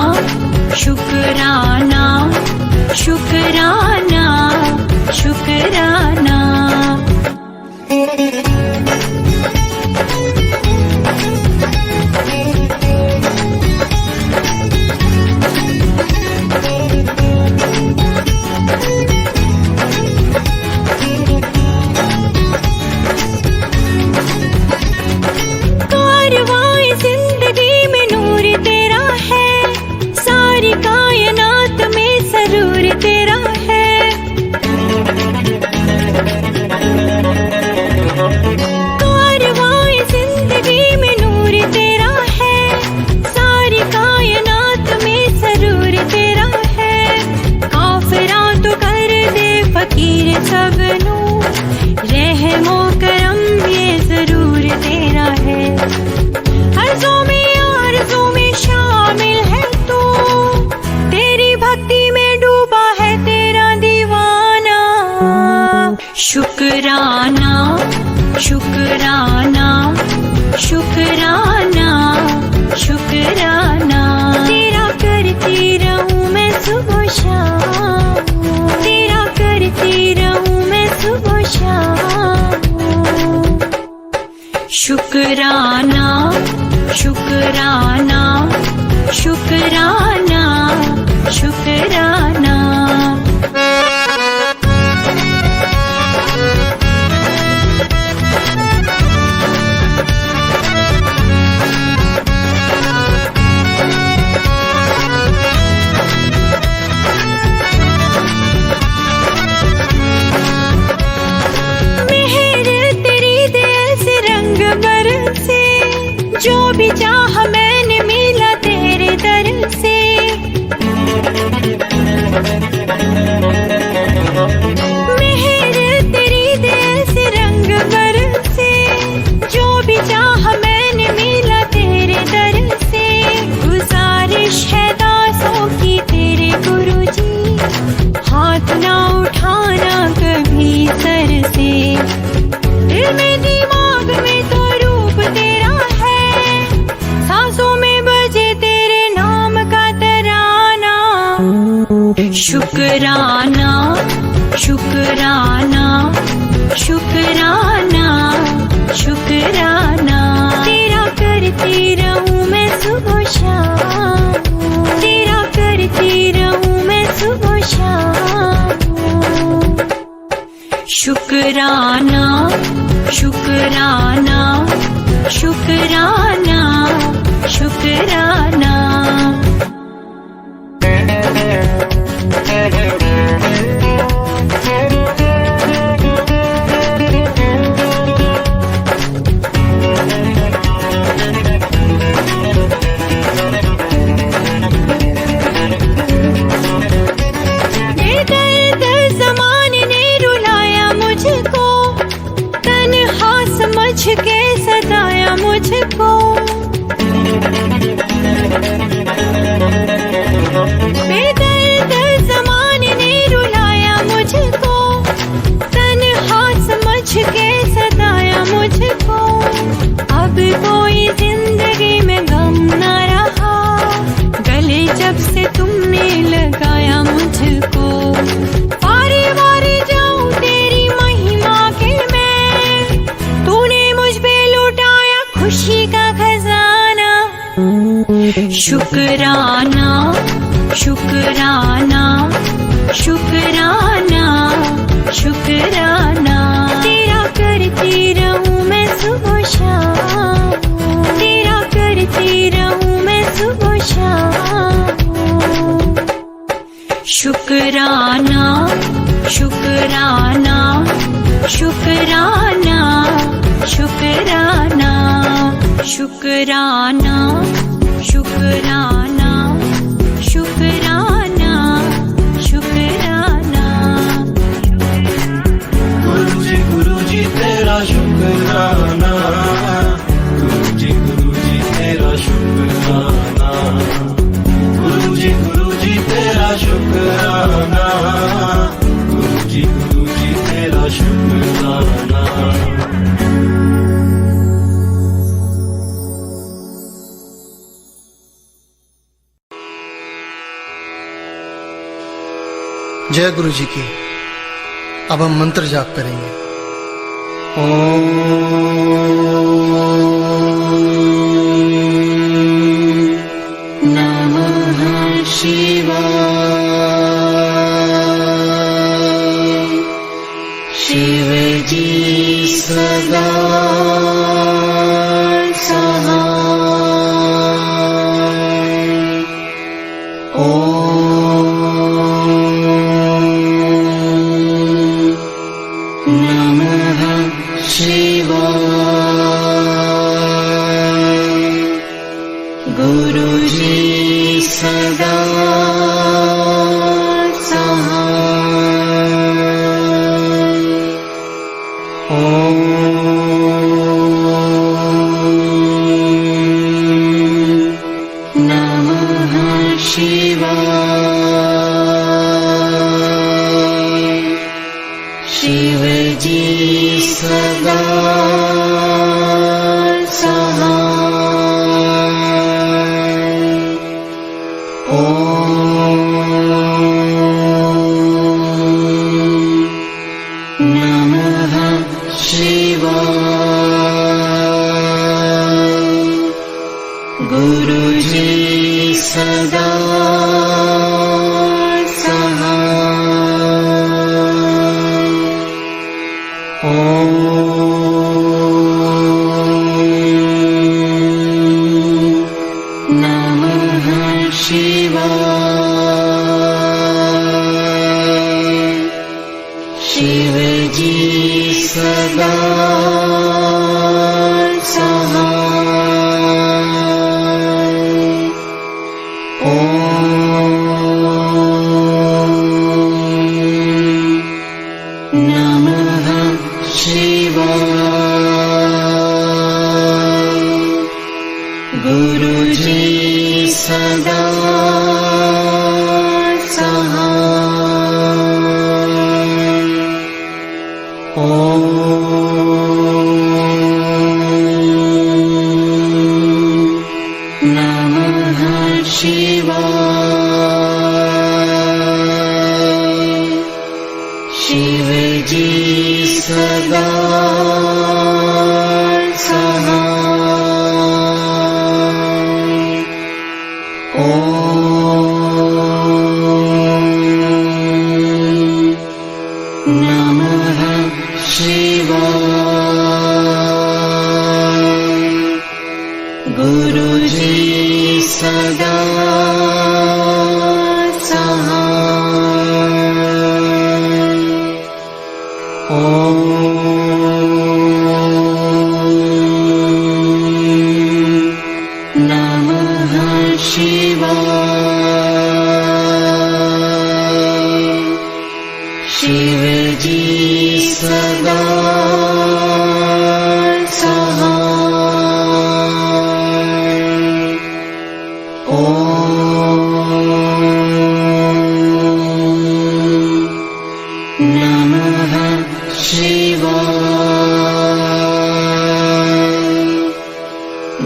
शुक्राना शुक्राना शुक्राना। रहमो करम ये जरूर तेरा है, अर्ज़ों में आरज़ों में शामिल है तू, तेरी भक्ति में डूबा है तेरा दीवाना। शुक्राना शुक्राना शुक्राना शुक्राना तेरा करती रहूं मैं सुबह शाम, तेरा करती रहूं मैं सुबह शाम। शुक्राना शुक्राना शुक्राना शुक्राना। जो भी चाह मैंने मिला तेरे दर से, मेहर तेरी दिल से रंग बर से, जो भी चाह मैंने मिला तेरे दर से। गुजारिश है दासों की तेरे गुरुजी, हाथ ना उठाना कभी सर से, दिल में दिमाग में तो रूप तेरा है, सांसों में बजे तेरे नाम का तराना। शुक्राना शुक्राना शुक्राना शुक्राना तेरा करती रहूं मैं सुबह शाम, तेरा करती रहूं मैं सुबह शाम। शुक्राना शुक्राना शुक्राना शुक्राना। जब से तुमने लगाया मुझको, वारी वारी जाऊं तेरी महिमा के मैं, तूने मुझ पे लुटाया खुशी का खजाना। शुक्राना शुक्राना शुक्राना शुक्राना, तेरा करती रहूं मैं सुबह शाम, तेरा करती रहूं मैं सुबह शाम। शुक्राना शुक्राना शुक्राना शुक्राना शुक्राना शुक्राना शुक्राना शुक्राना। गुरुजी तेरा शुक्राना, गुरुजी तेरा शुक्राना, गुरुजी तेरा शुक्राना, गुरुजी तेरा शुक्राना। जय गुरु जी की। अब हम मंत्र जाप करेंगे। नमः शिवाय, शिव जी सदा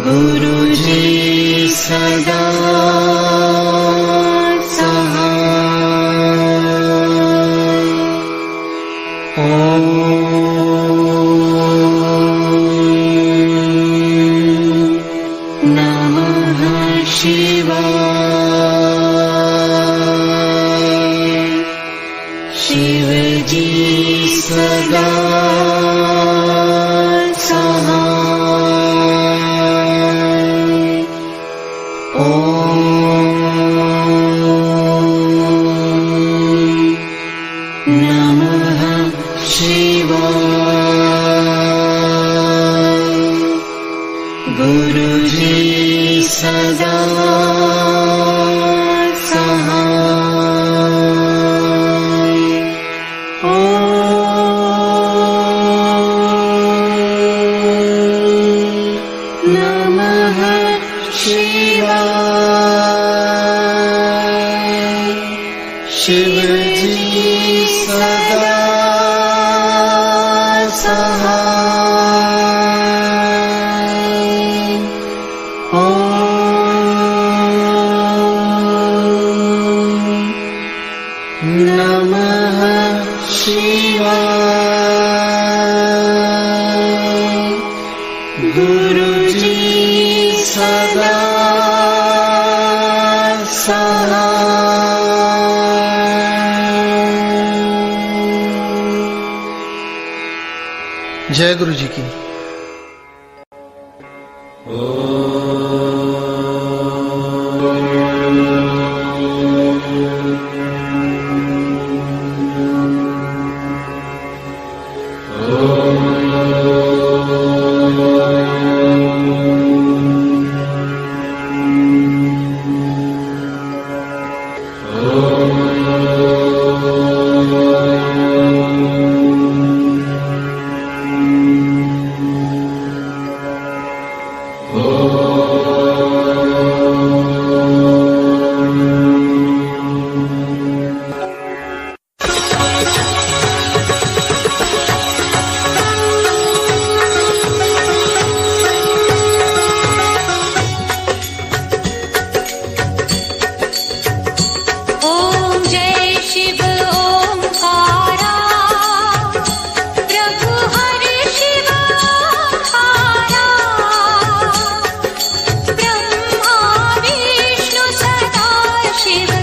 गुरुजी सदा सदा सहाय। ओम नमः शिवाय। गुरुजी सदा सहाय। ओम नमः शिवाय। शिवजी सदा सहाय। ओम नमः शिवाय। गुरुजी सदा सहाय। जय गुरु जी की। ओम जय शिव ओंकारा, प्रभु हरि शिव ओंकारा। ब्रह्मा विष्णु सदा शिव